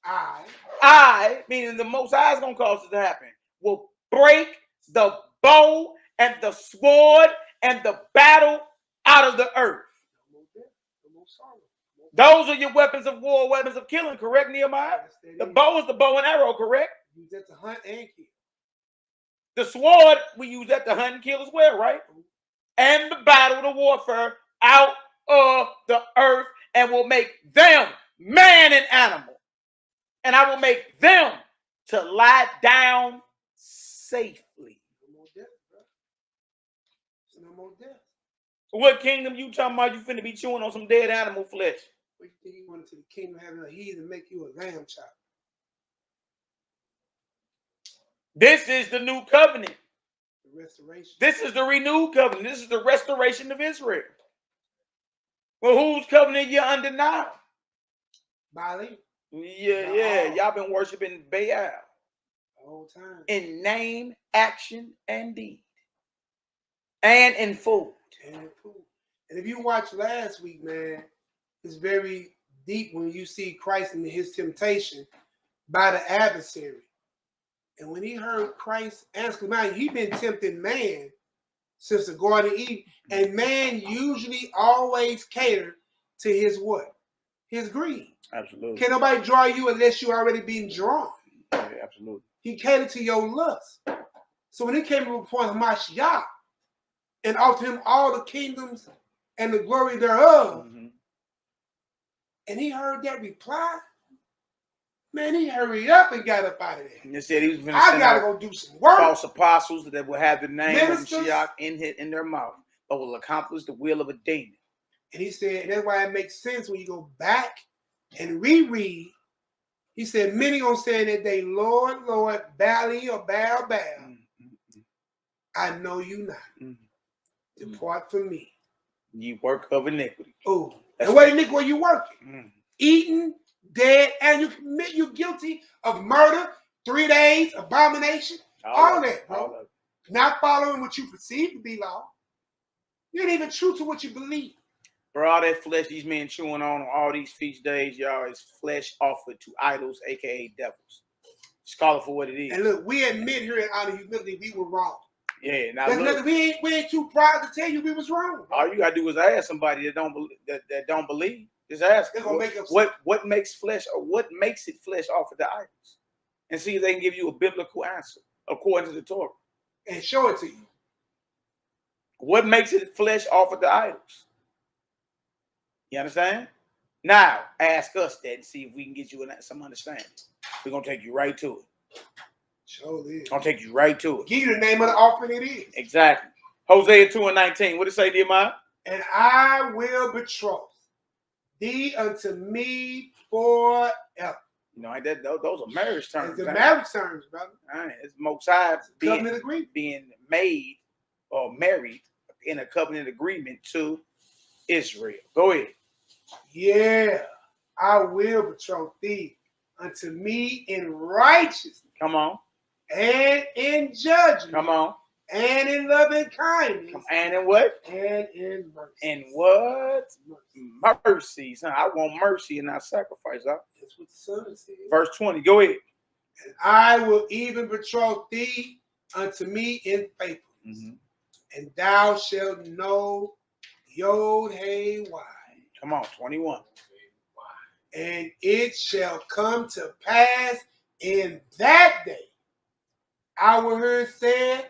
I, meaning the Most High is going to cause it to happen, will break the bow and the sword and the battle out of the earth. Those are your weapons of war, weapons of killing, correct, Nehemiah? The bow is the bow and arrow, correct? Use that to hunt and kill. The sword, we use that to hunt and kill as well, right? And the battle, the warfare, out of the earth, and will make them man and animal. And I will make them to lie down safely. No more death, bro. No more death. What kingdom you talking about? You finna be chewing on some dead animal flesh. What you think you wanted to the kingdom having a heathen make you a lamb chop? This is the new covenant. The restoration. This is the renewed covenant. This is the restoration of Israel. Well, whose covenant you under now? Bali. Yeah. Y'all been worshiping Baal. The whole time. In name, action, and deed. And in food. And if you watched last week, man, it's very deep when you see Christ in his temptation by the adversary. And when he heard Christ answer, man, he's been tempting man since the Garden of Eden. And man usually always cater to his what? His greed. Absolutely. Can't nobody draw you unless you already been drawn. Yeah, absolutely. He catered to your lust. So when he came upon Hamashiach and offered him all the kingdoms and the glory thereof, and he heard that reply, Man, he hurried up and got up out of there. And they said he was going to I send gotta out go do some work. false apostles that will have the name Ministers. of Mashiach in their mouth, but will accomplish the will of a demon. And he said, and that's why it makes sense when you go back and reread. He said, many gonna say in that day, Lord, Lord, Bali or Baal. I know you not. Depart from me. You work of iniquity. Oh, and what iniquity were you working? Eating, dead, and you're guilty of murder, 3 days, abomination, all that, bro. All of it. Not following what you perceive to be law. You ain't even true to what you believe. For all that flesh these men chewing on all these feast days, y'all, is flesh offered to idols, aka devils. Just call it for what it is. And look, we admit here in Honor Humility we were wrong. Yeah, now That's look, nothing, we ain't too proud to tell you we was wrong. all you gotta do is ask somebody that don't believe. That don't believe. Just ask They're them, gonna make up what makes flesh or what makes it flesh offered to idols, and see if they can give you a biblical answer according to the Torah. and show it to you. What makes it flesh offered to idols? You understand? Now ask us that and see if we can get you some understanding. We're gonna take you right to it. Show it. Gonna take you right to it. Give you the name of the offering it is. Exactly. Hosea 2:19. What it say, Nehemiah? And I will betroth thee unto me forever. You know, those are marriage terms. It's the man. marriage terms, brother. All right. It's Most High Covenant agreement. being made or married in a covenant agreement to Israel. Go ahead. Yeah, I will betroth thee unto me in righteousness Come on. and in judgment Come on. and in loving kindness And in what? and in mercy. In what? Mercy. Son, I want mercy and not sacrifice. Huh? That's what the son said. Verse 20. Go ahead. And I will even betroth thee unto me in faithfulness, and thou shalt know YHWH'S. Come on. 21. And it shall come to pass in that day, our word said,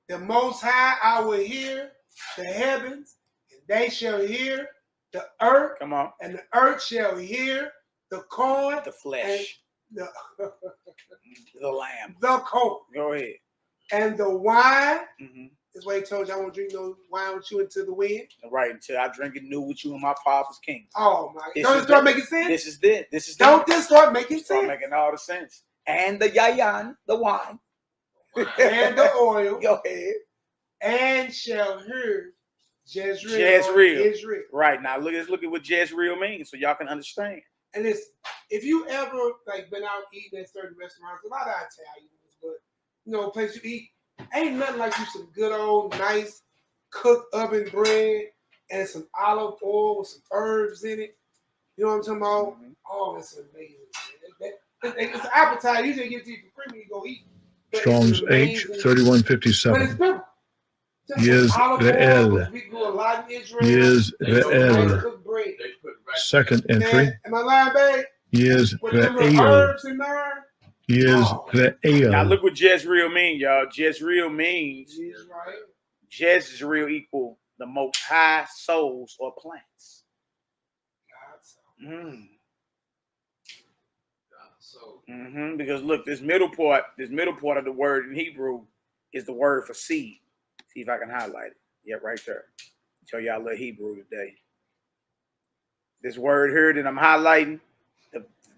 the Most High, I will hear the heavens, and they shall hear the earth. Come on. And the earth shall hear the corn, The flesh. the Lamb. the corn, Go ahead. and the wine. Mm-hmm. That's why he told you I won't drink no wine with you into the wind. Right. Until I drink it new with you in my Father's kingdom. Oh my! This Don't is it start the- making sense? This is it. This is Don't this start making start sense? making all the sense. And the yayan, the wine. And the oil, Go ahead. and shall hear Jezreel. Jezreel. Israel. Right. Now let's look at what Jezreel means so y'all can understand. And listen, if you ever like been out eating at certain restaurants, a lot of Italians, but you know, place you eat, ain't nothing like you some good old nice cooked oven bread and some olive oil with some herbs in it. You know what I'm talking about? Oh, it's amazing. It's an appetizer. You just get to eat for free when you go eat. But Strong's it's H amazing. 3157. But it's simple. Just Yes, some olive Deuel. oil, we grew a lot in Israel. Yes, Some nice Deuel. cooked bread. Second entry. Man, am I lying, babe? Yes, With them little Deuel. herbs in there. Yes, Now Deuel. look what Jezreel means, y'all. Jezreel means Yes, right. Jezreel equal the most high souls or plants. Because look, this middle part of the word in Hebrew is the word for seed. See if I can highlight it. Yeah, right there. Show y'all a little Hebrew today. This word here that I'm highlighting,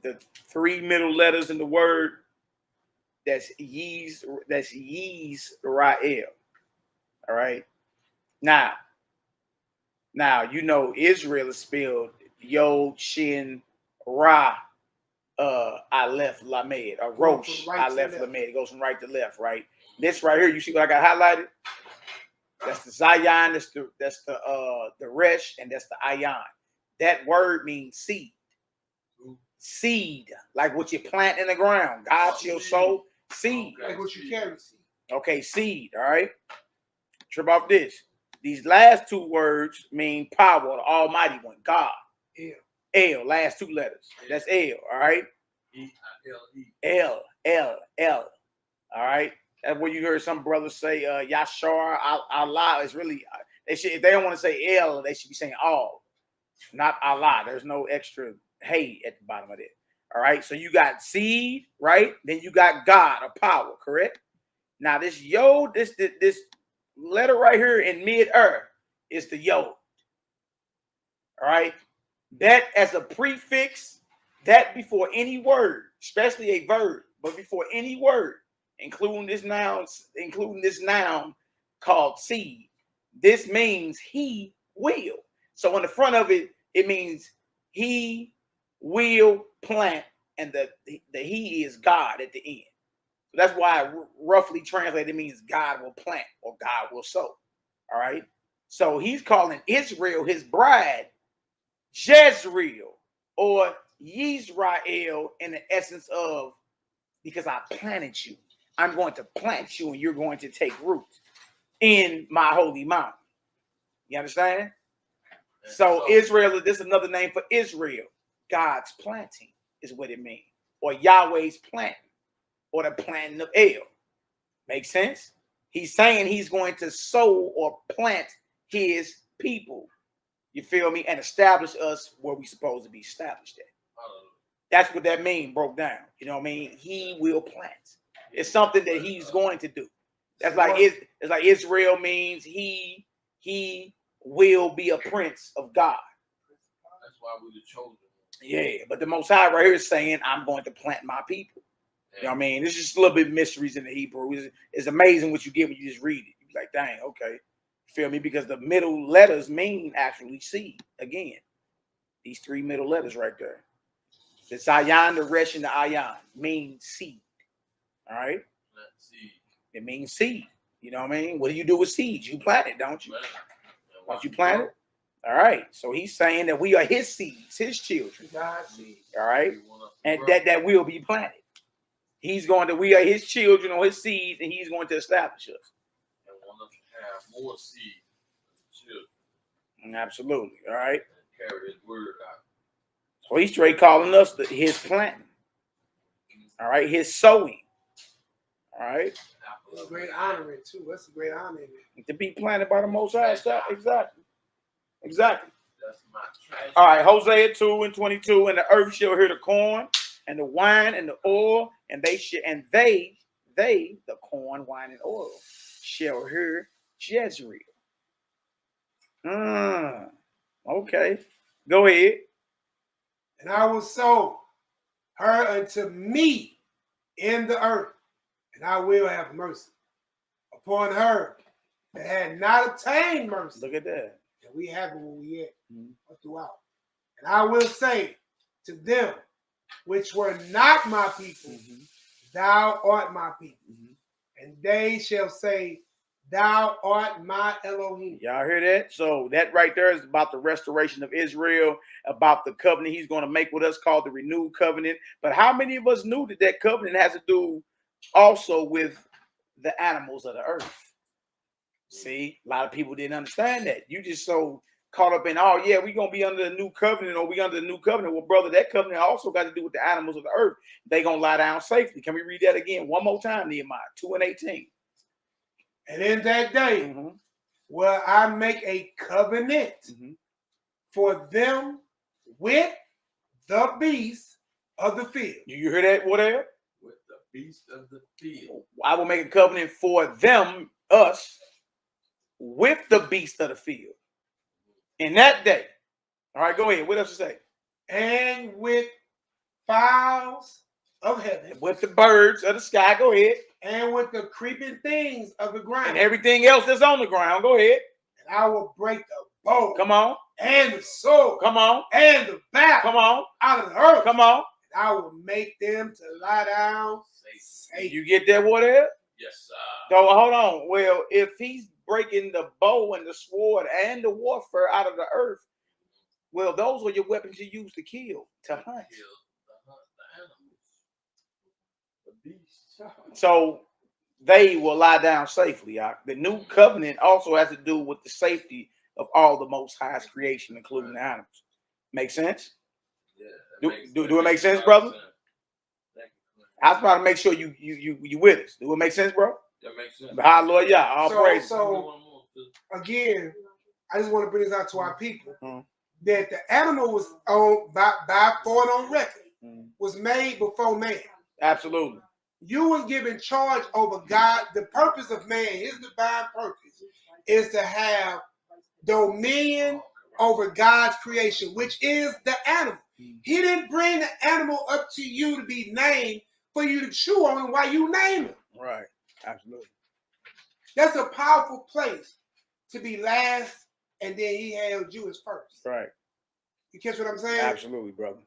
the three middle letters in the word, that's Y's Ra'el. All right. Now, you know Israel is spelled Yod Shin Ra Aleph Lamed, or Rosh Aleph Lamed. It goes from right to left, right? This right here, you see what I got highlighted? That's the Zion, that's the Resh, and that's the Ayan. That word means seed. Seed, like what you plant in the ground. God shall sow seed. Like what you carry. Okay, seed, all right? Trip off this. These last two words mean power, the almighty one, God. L, last two letters. That's L, all right? L. All right? That's what you heard some brothers say, Yashar, Allah. Is really, if they don't want to say L, they should be saying all, not Allah. There's no extra hey at the bottom of it. All right. So you got seed, right? Then you got God, a power, correct? Now this yod, this letter right here in mid-air is the yod. All right. That as a prefix, that before any word, especially a verb, but before any word, including this noun called seed, this means he will. So on the front of it, it means he will plant, and the he is God at the end. So that's why roughly translated it means God will plant or God will sow. All right. So he's calling Israel his bride, Jezreel, or Yisrael, in the essence of, because I planted you, I'm going to plant you and you're going to take root in my holy mountain. You understand? So Israel, this is another name for Israel. God's planting is what it means. Or Yahweh's planting. Or the planting of El. Make sense? He's saying he's going to sow or plant his people. You feel me? And establish us where we're supposed to be established at. That's what that means, broke down. You know what I mean? He will plant. It's something that he's going to do. That's like it's like Israel means he will be a prince of God. That's why we're the chosen. Yeah, but the Most High right here is saying, I'm going to plant my people. You know what I mean? There's just a little bit of mysteries in the Hebrew. It's amazing what you get when you just read it. You're like, dang, okay. Feel me? Because the middle letters mean actually seed. Again, these three middle letters right there. The Zayin, the Resh, and the Ayan mean seed. All right? Seed. It means seed. You know what I mean? What do you do with seeds? You plant it, don't you? Don't you plant it? All right. So he's saying that we are his seeds, his children. God's seed. All right? And that will be planted. We are his children or his seeds, and he's going to establish us. And want us to have more seed children. Absolutely. All right. And carry his word out. So he's straight calling us his planting. All right. His sowing. All right. It's a great honor in too. That's a great honor in it. To be planted by the Most High. Exactly. Exactly. That's my treasure. All right. Hosea 2:22. And the earth shall hear the corn and the wine and the oil, and they, the corn, wine, and oil, shall hear Jezreel. Okay. Go ahead. And I will sow her unto me in the earth, and I will have mercy upon her that had not obtained mercy. Look at that. And we have it when we at throughout. And I will say to them which were not my people, thou art my people. And they shall say, thou art my Elohim. Y'all hear that? So that right there is about the restoration of Israel, about the covenant he's going to make with us called the renewed covenant. But how many of us knew that that covenant has to do also with the animals of the earth? See, a lot of people didn't understand that. You just so caught up in, oh yeah, we're going to be under the new covenant, or we under the new covenant. Well, brother, that covenant also got to do with the animals of the earth. They going to lie down safely. Can we read that again one more time, Nehemiah 2:18? And in that day, will I make a covenant for them with the beasts of the field. Do you hear that, whatever? With the beasts of the field. I will make a covenant for them, us, with the beasts of the field. In that day. All right, go ahead. What else you say? And with fowls of heaven. With the birds of the sky. Go ahead. And with the creeping things of the ground. And everything else that's on the ground. Go ahead. And I will break the bow. Come on. And the sword. Come on. And the bat. Come on. Out of the earth. Come on. And I will make them to lie down. Safe. You get that, whatever? Yes, sir. So hold on. Well, if he's breaking the bow and the sword and the warfare out of the earth, well, those are your weapons you use to kill, to hunt. So they will lie down safely. The new covenant also has to do with the safety of all the Most High's creation, including the animals. Make sense? Yeah. Do it make sense, brother? I was trying to make sure you with us. Do it make sense, bro? That makes sense. Hallelujah. All praise. So again, I just want to bring this out to our people that the animal was on by for it on record was made before man. Absolutely. You was given charge over God. The purpose of man, his divine purpose, is to have dominion over God's creation, which is the animal. He didn't bring the animal up to you to be named for you to chew on while you name it. Right. Absolutely. That's a powerful place to be last, and then he held you as first. Right. You catch what I'm saying? Absolutely, brother.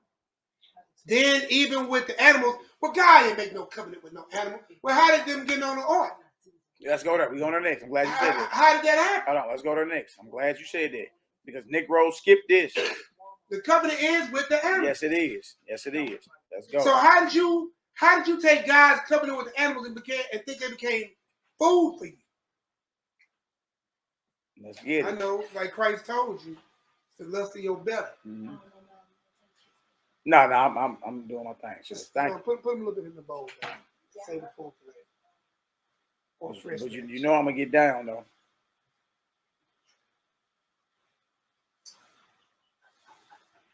Then even with the animals, well, God didn't make no covenant with no animal. Well, how did them get on the ark? Let's go there. We're going to the next. I'm glad you said that. How did that happen? Hold on. Let's go to the next. I'm glad you said that. Because Nick Rose skipped this. The covenant ends with the animals. Yes, it is. Yes, it is. Let's go. So how did you take God's covenant with the animals and think they became food for you? Let's get it. I know, like Christ told you, the lust of your belly. Mm-hmm. No, I'm doing my thing. Just Thank you. put them a little bit in the bowl, man. Save it for fresh. But you know I'm gonna get down though.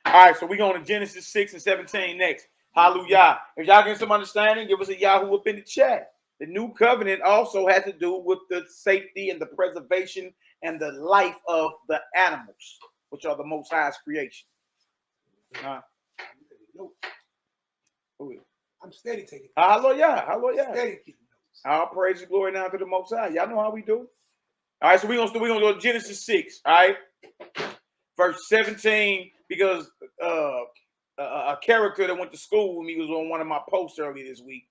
All right, so we're going to Genesis 6 and 17 next. Hallelujah. If y'all get some understanding, give us a Yahoo up in the chat. The new covenant also has to do with the safety and the preservation and the life of the animals, which are the Most High's creation. I'm steady taking. Hallelujah. Hallelujah. Steady taking notes. All praise and glory now to the Most High. Y'all know how we do. All right, so we're gonna go to Genesis 6. All right, verse 17, because a character that went to school with me was on one of my posts earlier this week.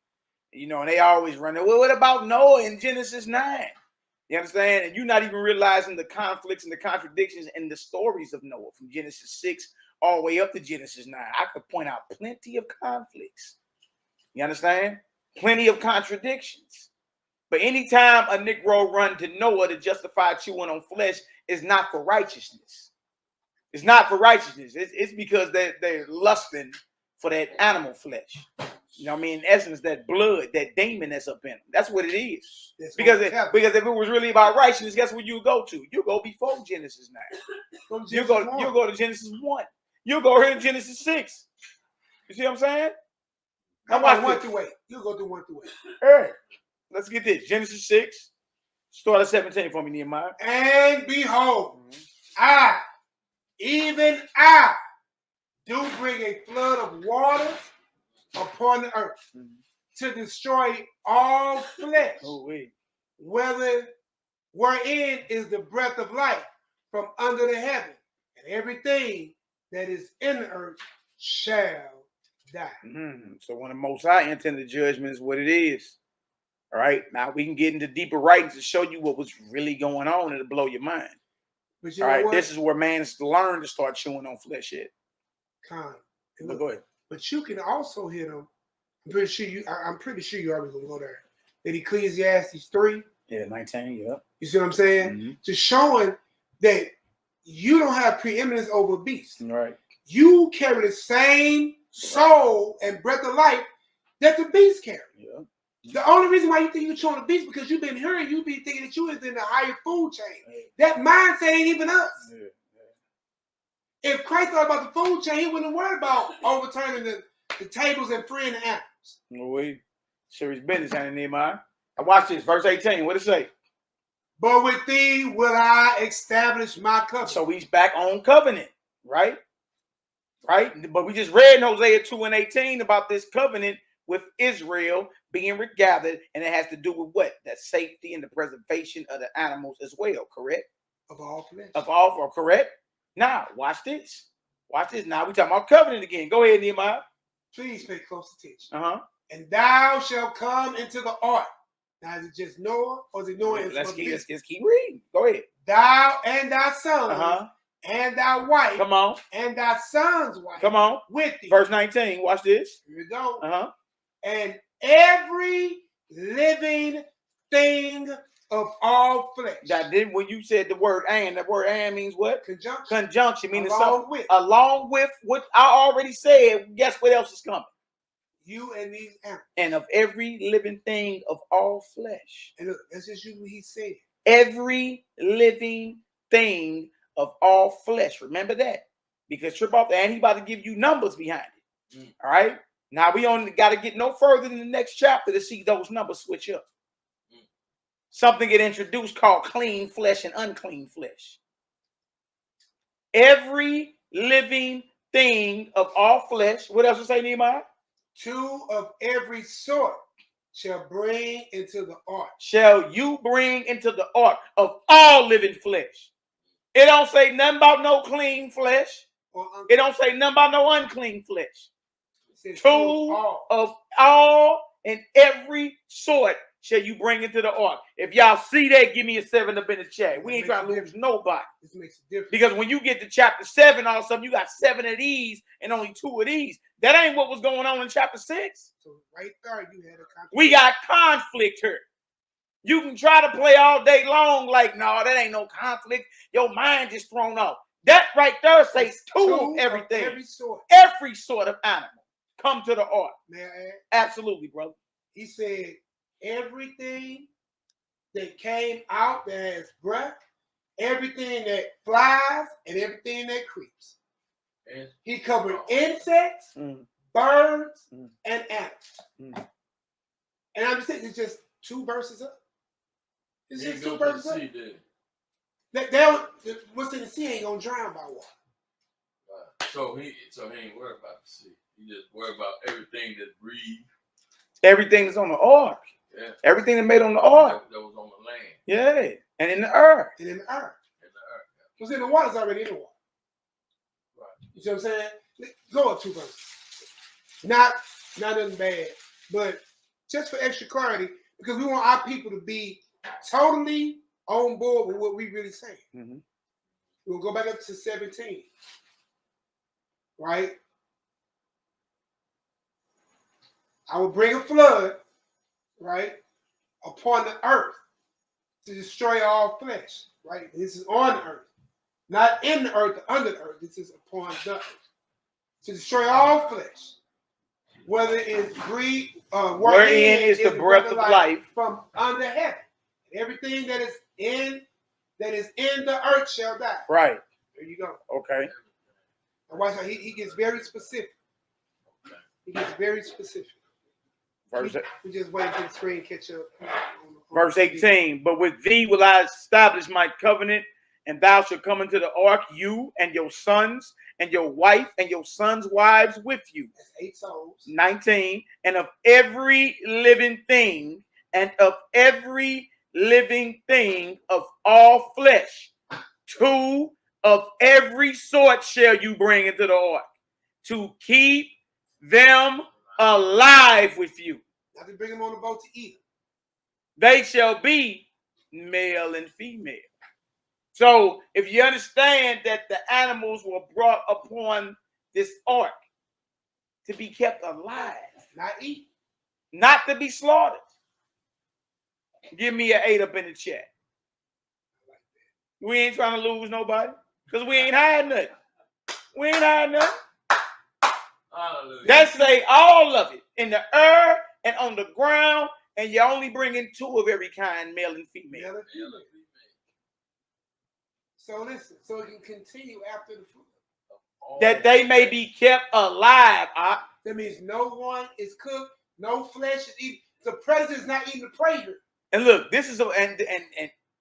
You know, and they always run it. Well, what about Noah in Genesis 9? You understand? And you're not even realizing the conflicts and the contradictions in the stories of Noah from Genesis 6 all the way up to Genesis 9. I could point out plenty of conflicts. You understand? Plenty of contradictions. But anytime a Negro run to Noah to justify chewing on flesh, is not for righteousness. It's not for righteousness. It's because they're lusting for that animal flesh. You know what I mean? In essence, that blood, that demon that's up in them. That's what it is. Because if it was really about righteousness, guess what you go to? You go before Genesis 9. You go to Genesis 1. You go here to Genesis 6. You see what I'm saying? Now watch 1 through 8. You go through 1 through 8. All right. Let's get this. Genesis 6. Start at 17 for me, Nehemiah. And behold, I, even I, do bring a flood of water upon the earth to destroy all flesh, wherein is the breath of life from under the heaven, and everything that is in the earth shall die. So when the Most High intended judgment is what it is. All right, now we can get into deeper writings to show you what was really going on and to blow your mind. But you all right, what? This is where man has learned to start chewing on flesh yet. Look, go ahead. But you can also hit them. I'm pretty sure you already gonna go there. That Ecclesiastes 3. Yeah, 19. Yeah. You see what I'm saying? Just showing that you don't have preeminence over beasts. Right. You carry the same soul and breath of life that the beasts carry. Yeah. The only reason why you think you're chewing the beast because you've been hearing, you be thinking that you is in the higher food chain. That mindset ain't even us. If Christ thought about the food chain, he wouldn't worry about overturning the tables and freeing the animals. No way. Serious business, ain't it, Nehemiah? Now watch this, verse 18. What it say? But with thee will I establish my covenant. So he's back on covenant, right? Right? But we just read in Hosea 2 and 18 about this covenant with Israel being regathered, and it has to do with what? That safety and the preservation of the animals as well, correct? Of all flesh. Of all, correct? Now, watch this. Watch this. Now we're talking about covenant again. Go ahead, Nehemiah. Please pay close attention. And thou shalt come into the ark. Now, is it just Noah, or is it Noah? Let's keep reading. Go ahead. Thou and thy son, and thy wife. Come on. And thy son's wife. Come on. With thee. Verse 19. Watch this. Here we go. And every living thing of all flesh. That did when you said the word "and." The word "and" means what? Conjunction. Conjunction means along with what I already said. Guess what else is coming? You and these animals. And of every living thing of all flesh. And look, that's just what he said. Every living thing of all flesh. Remember that. Because trip off the and he about to give you numbers behind it. All right. Now we only got to get no further than the next chapter to see those numbers switch up. Something get introduced called clean flesh and unclean flesh. Every living thing of all flesh. What else does it say, Nehemiah? 2 of every sort shall bring into the ark. Shall you bring into the ark of all living flesh. It don't say nothing about no clean flesh. It don't say nothing about no unclean flesh. 2 of all and every sort shall you bring into the ark. If y'all see that, give me a 7 up in the chat. We ain't trying to lose nobody. This makes a difference. Because when you get to chapter 7, all of a sudden you got 7 of these and only 2 of these. That ain't what was going on in chapter 6. So right there, you had a conflict. We got conflict here. You can try to play all day long like, no, that ain't no conflict. Your mind just thrown off. That right there says 2 of everything. Every sort of animal come to the ark. May I add? Absolutely, brother. He said everything that came out that has breath, everything that flies, and everything that creeps. He covered insects, birds, and animals. And I'm just saying, it's just 2 verses up. It's just 2 verses up. What's in the sea ain't gonna drown by water. So he ain't worried about the sea. He just worried about everything that breathes. Everything that's on the ark. Yeah. Everything that's made on the ark. That was on the land. Yeah. And in the earth. And in the earth. In the earth. What's in the water's already in the water. Right. You see what I'm saying? Go up 2 verses. Not nothing bad, but just for extra clarity, because we want our people to be totally on board with what we really saying. We'll go back up to 17. Right? I will bring a flood, right, upon the earth to destroy all flesh, right? This is on the earth, not in the earth, or under the earth. This is upon the earth to destroy all flesh, whether it's breathe, wherein is the breath of life from under heaven. Everything that is in the earth shall die. Right. There you go. Okay. And watch how he gets very specific. He gets very specific. We just wait for the screen catch up. Verse 18, but with thee will I establish my covenant, and thou shalt come into the ark, you and your sons and your wife and your sons' wives with you. That's 8 souls. 19, and of every living thing, and of every living thing of all flesh, 2 of every sort shall you bring into the ark, to keep them alive with you. Not to bring them on the boat to eat. They shall be male and female. So if you understand that the animals were brought upon this ark to be kept alive, not eat, not to be slaughtered. Give me an 8 up in the chat. We ain't trying to lose nobody because we ain't hiding nothing. We ain't hiding nothing. That say all of it in the earth and on the ground, and you're only bringing 2 of every kind, male and female. Male and female. So listen, so it can continue after the flood. That they may be kept alive. That means no one is cooked, no flesh is eaten. The predator is not eating the prey. And look, this is and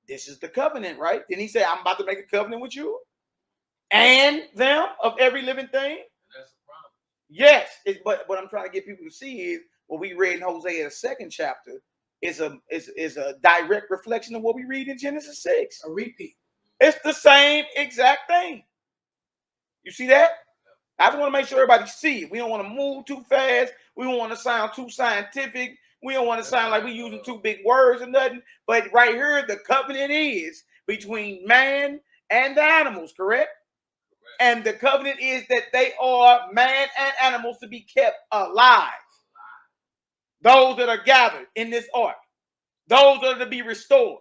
this is the covenant, right? Then he said, I'm about to make a covenant with you and them of every living thing. That's a promise. Yes, but what I'm trying to get people to see is what we read in Hosea, the 2nd chapter, is a direct reflection of what we read in Genesis 6. A repeat. It's the same exact thing. You see that? I just want to make sure everybody see it. We don't want to move too fast. We don't want to sound too scientific. We don't want to sound like we're using 2 big words or nothing. But right here, the covenant is between man and the animals, correct? And the covenant is that they are man and animals to be kept alive. Those that are gathered in this ark. Those that are to be restored.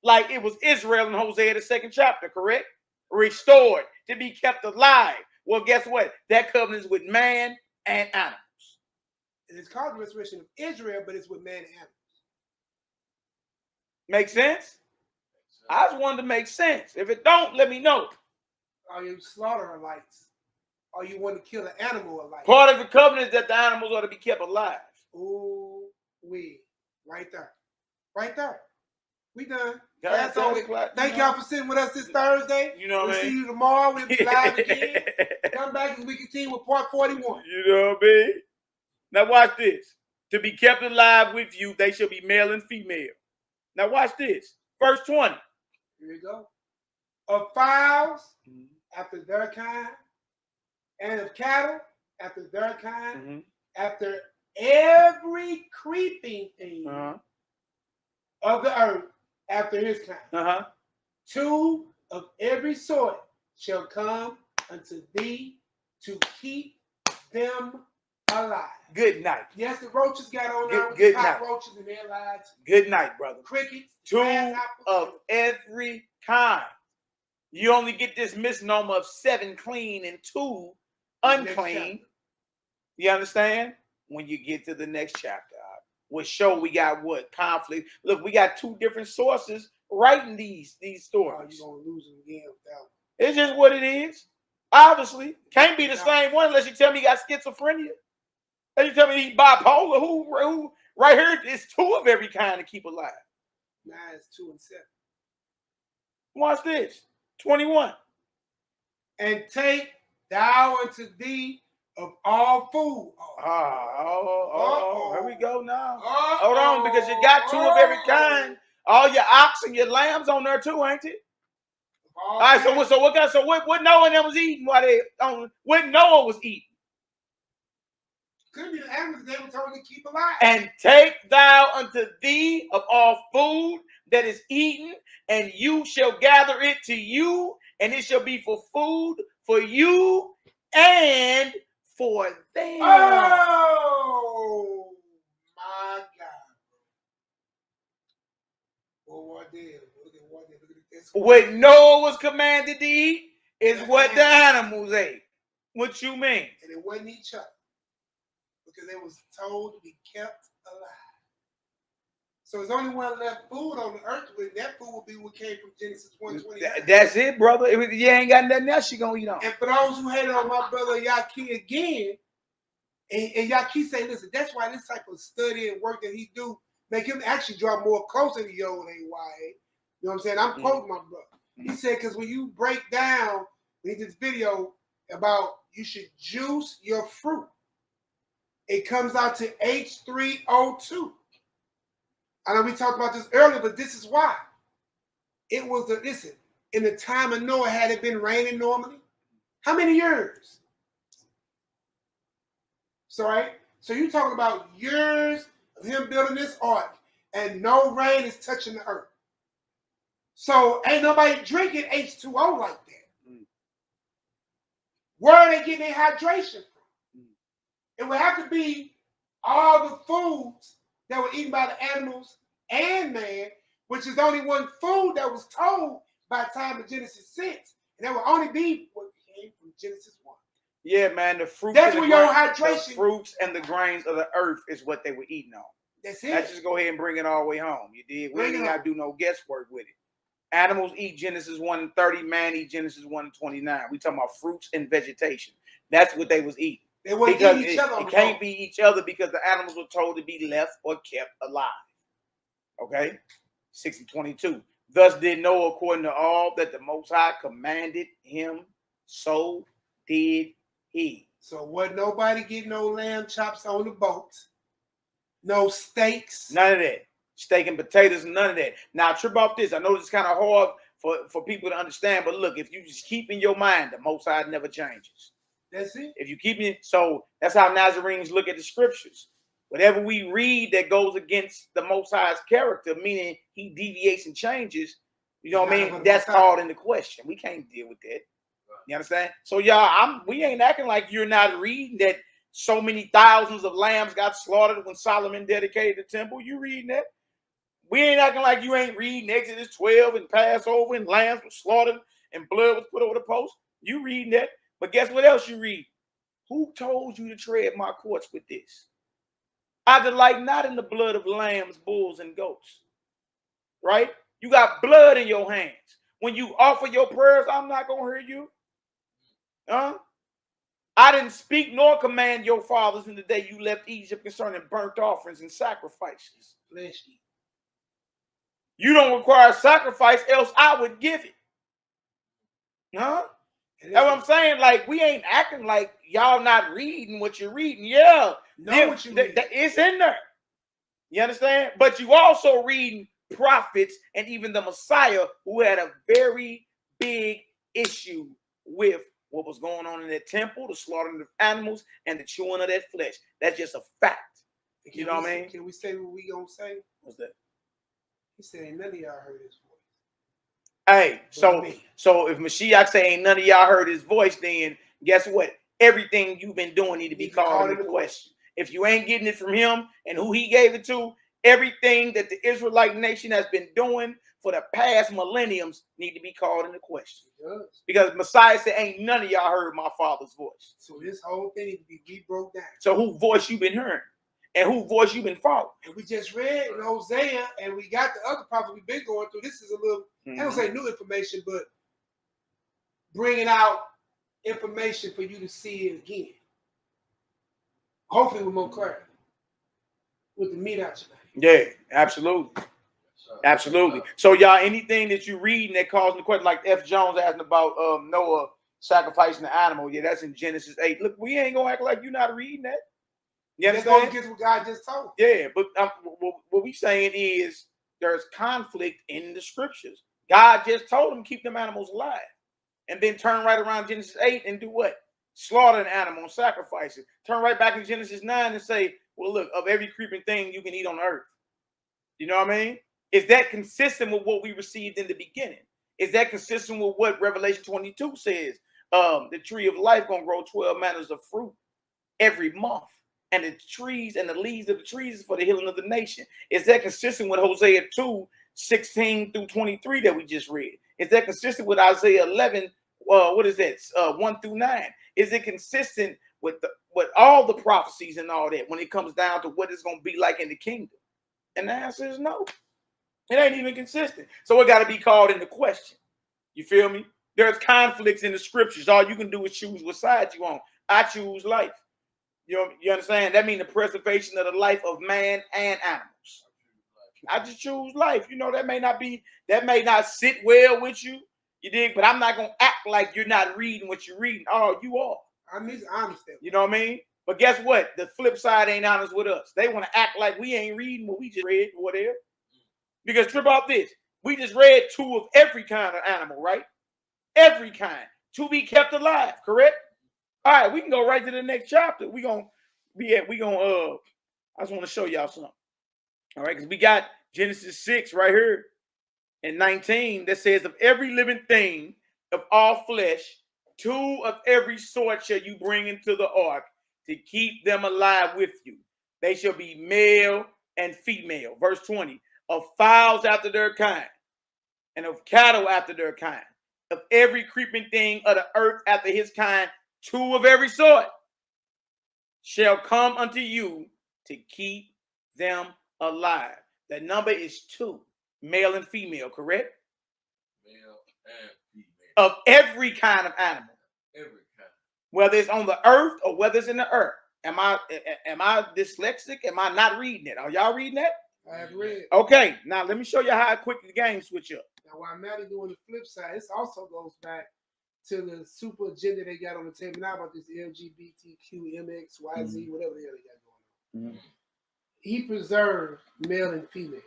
Like it was Israel in Hosea, the 2nd chapter, correct? Restored, to be kept alive. Well, guess what? That covenant is with man and animals. And it's called the restoration of Israel, but it's with man and animals. Make sense? I just wanted to make sense. If it don't, let me know. All you slaughter lights. or you want to kill an animal alive? Part of the covenant is that the animals are to be kept alive. Ooh, we. Right there. Right there. We done. God, That's all. Thank y'all for sitting with us this Thursday. You know what we'll I mean? see you tomorrow. We'll be live again. Come back as we continue with part 41. You know what I mean? Now watch this. To be kept alive with you, they shall be male and female. Now watch this. Verse 20. Here you go. Of fowls after their kind, and of cattle after their kind, after every creeping thing of the earth after his kind. 2 of every sort shall come unto thee to keep them alive. Good night. Yes, the roaches got on there. Good night. Roaches in their lives. Good night, brother. Crickets. 2 of every kind. You only get this misnomer of 7 clean and 2 unclean. You understand? When you get to the next chapter, we'll show we got what? Conflict. Look, we got 2 different sources writing these stories. You're going to lose them again with that one. It's just what it is. Obviously. Can't be the same one unless you tell me you got schizophrenia. Unless you tell me he's bipolar. Who right here is 2 of every kind to keep alive. Nah, it's 2 and 7. Watch this. 21. And take thou unto thee of all food. Here we go now. Hold on, because you got 2 of every kind. All your ox and your lambs on there too, ain't it? All right, so what Noah and them was eating while they what Noah was eating? Could be the animals they were told to keep alive. And take thou unto thee of all food that is eaten, and you shall gather it to you, and it shall be for food for you and for them. Oh my God. Look at this. What Noah was commanded to eat is what the animals ate. What you mean? And it wasn't each other. Because they was told to be kept alive. So there's only one left food on the earth, but that food will be what came from Genesis 1:29. That's it, brother. You ain't got nothing else you gonna eat on. And for those who hated on my brother YAHKI again, and YAHKI say, listen, that's why this type of study and work that he do make him actually draw more closer to your old AYA. You know what I'm saying? I'm quoting my brother. He said, because when you break down in this video about you should juice your fruit, it comes out to H3O2. I know we talked about this earlier, but this is why. It was listen, in the time of Noah, had it been raining normally? How many years? So, right? So you're talking about years of him building this ark, and no rain is touching the earth. So ain't nobody drinking H2O like that. Where are they getting their hydration from? It would have to be all the foods that were eaten by the animals and man, which is only one food that was told by the time of Genesis 6. And that would only be what came from Genesis 1. Yeah, man, the fruits. That's where your hydration. The fruits and the grains of the earth is what they were eating on. That's it. Let's just go ahead and bring it all the way home. You did. We ain't got to do no guesswork with it. Animals eat Genesis 1:30. Man eat Genesis 1:29. We talking about fruits and vegetation. That's what they was eating. They wouldn't eat each other. It can't be each other because the animals were told to be left or kept alive. Okay? 6:22. Thus did Noah according to all that the Most High commanded him, so did he. So wasn't nobody getting no lamb chops on the boat. No steaks. None of that. Steak and potatoes, none of that. Now, trip off this. I know this is kind of hard for people to understand, but look, if you just keep in your mind, the Most High never changes. That's it. If you keep it, so that's how Nazarenes look at the scriptures. Whatever we read that goes against the Most High's character, meaning he deviates and changes, you know what I mean? That's called into question. We can't deal with that. You understand? So y'all, we ain't acting like you're not reading that so many thousands of lambs got slaughtered when Solomon dedicated the temple. You reading that? We ain't acting like you ain't reading Exodus 12 and Passover and lambs were slaughtered and blood was put over the post. You reading that? But guess what else you read? Who told you to tread my courts with this? I delight not in the blood of lambs, bulls, and goats. Right? You got blood in your hands. When you offer your prayers, I'm not going to hear you. Huh? I didn't speak nor command your fathers in the day you left Egypt concerning burnt offerings and sacrifices. Fleshy. You don't require sacrifice, else I would give it. Huh? And That's what I'm saying. Like, we ain't acting like y'all not reading what you're reading. Yeah. know what you read. It's in there. You understand? But you also reading prophets and even the Messiah, who had a very big issue with what was going on in that temple, the slaughtering of animals, and the chewing of that flesh. That's just a fact. You know what I mean? Can we say what we gonna say? What's that? He said, ain't none of y'all heard his voice. Hey, so if Mashiach say ain't none of y'all heard his voice, then guess what? Everything you've been doing need to be called into question. If you ain't getting it from him and who he gave it to, everything that the Israelite nation has been doing for the past millenniums need to be called into question. Because Messiah said, ain't none of y'all heard my Father's voice. So this whole thing need to be rebroke down. So who voice you been hearing? And who voice you been following? And we just read in Hosea, and we got the other prophet we've been going through. This is a little, I don't say new information, but bringing out information for you to see it again. Hopefully with more clarity. With the meat out your mouth. Yeah, absolutely. Absolutely. So y'all, anything that you read that calls the question, like F. Jones asking about Noah sacrificing the animal, yeah, that's in Genesis 8. Look, we ain't gonna act like you're not reading that. You That understand? goes against what God just told. Yeah, but what we saying is there's conflict in the scriptures. God just told them keep them animals alive, and then turn right around Genesis 8 and do what? Slaughter an animal and sacrifice it. Turn right back in Genesis 9 and say, well, look, of every creeping thing you can eat on earth. You know what I mean? Is that consistent with what we received in the beginning? Is that consistent with what Revelation 22 says? The tree of life gonna grow 12 manners of fruit every month. And the trees and the leaves of the trees for the healing of the nation. Is that consistent with Hosea 2:16 through 23 that we just read? Is that consistent with Isaiah 11? What is that? 1 through 9. Is it consistent with all the prophecies and all that when it comes down to what it's going to be like in the kingdom? And the answer is no. It ain't even consistent. So it got to be called into question. You feel me? There's conflicts in the scriptures. All you can do is choose what side you on. I choose life. You understand? That means the preservation of the life of man and animals. I just choose life. You know, that may not sit well with you. You dig? But I'm not gonna act like you're not reading what you're reading. Oh, you are. I understand. You know what I mean? But guess what? The flip side ain't honest with us. They want to act like we ain't reading what we just read or whatever. Because trip out this. We just read 2 of every kind of animal, right? Every kind to be kept alive, correct? All right, we can go right to the next chapter. I just want to show y'all something. All right, because we got Genesis 6 right here and 19 that says, of every living thing of all flesh, 2 of every sort shall you bring into the ark to keep them alive with you. They shall be male and female. Verse 20, of fowls after their kind, and of cattle after their kind, of every creeping thing of the earth after his kind, 2 of every sort shall come unto you to keep them alive. The number is 2, male and female, correct? Male and female. Of every kind of animal. Every kind. Whether it's on the earth or whether it's in the earth. Am I dyslexic? Am I not reading it? Are y'all reading that? I have read. Okay, now let me show you how quick the game switch up. Now, while Maddie doing the flip side, this also goes back to the super agenda they got on the table now about this LGBTQ, MX, YZ, whatever the hell they got going on. He preserved male and female.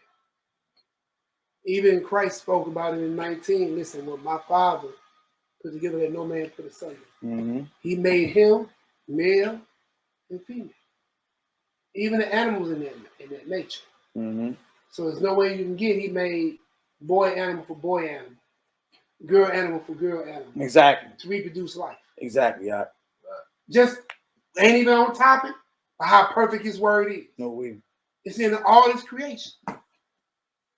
Even Christ spoke about it in 19. Listen, what my Father put together that no man put asunder. He made him male and female. Even the animals in that nature. So there's no way you can get. He made boy animal for boy animal, girl animal for girl animal. Exactly. To reproduce life. Exactly. Yeah. Just ain't even on topic of how perfect his word is. No way. It's in all his creation.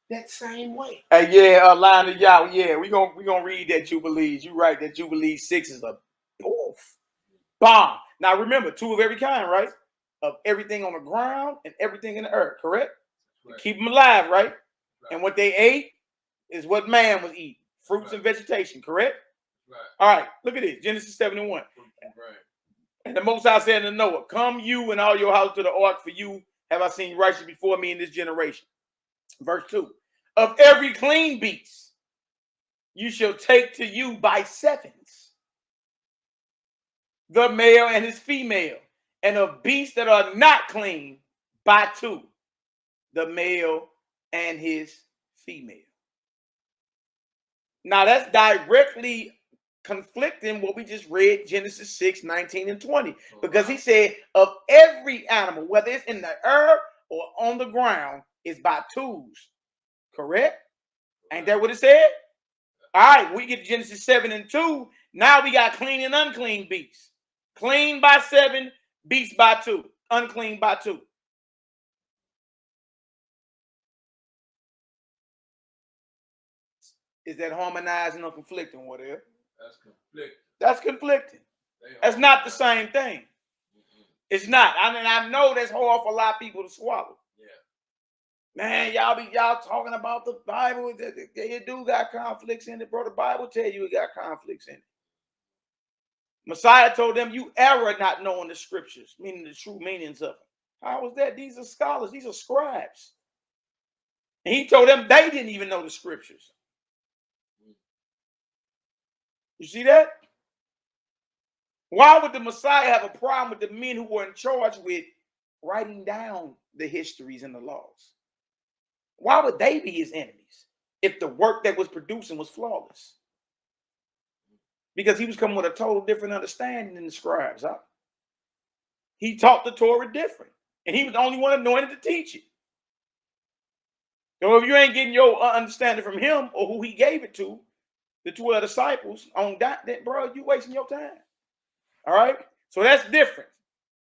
That same way. Hey, yeah, line of y'all. Yeah, we gonna read that Jubilees. You right, that Jubilees 6 is a bomb. Now remember, 2 of every kind, right? Of everything on the ground and everything in the earth, correct? Right. Keep them alive, right? And what they ate is what man was eating. Fruits and vegetation, correct? Right. All right, look at this. Genesis 7:1. And the Most High said to Noah, come you and all your house to the ark, for you have I seen righteous before me in this generation. Verse 2. Of every clean beast you shall take to you by sevens, the male and his female, and of beasts that are not clean by two, the male and his female. Now that's directly conflicting what we just read, Genesis 6, 19 and 20. Because he said of every animal, whether it's in the earth or on the ground, is by twos. Correct? Ain't that what it said? All right, we get to Genesis 7 and 2. Now we got clean and unclean beasts. Clean by 7, beasts by 2. Unclean by 2. Is that harmonizing or conflicting, whatever? That's conflicting. That's conflicting. That's not the same thing. It's not. I mean, I know that's hard for a lot of people to swallow. Yeah. Man, y'all talking about the Bible. It do got conflicts in it, bro. The Bible tell you it got conflicts in it. Messiah told them, you error not knowing the scriptures, meaning the true meanings of them. How was that? These are scholars. These are scribes. And he told them they didn't even know the scriptures. You see that? Why would the Messiah have a problem with the men who were in charge with writing down the histories and the laws? Why would they be his enemies if the work that was producing was flawless? Because he was coming with a total different understanding than the scribes. Huh? He taught the Torah different, and he was the only one anointed to teach it. So if you ain't getting your understanding from him or who he gave it to, the 12 disciples on that, bro, you wasting your time. All right? So that's different.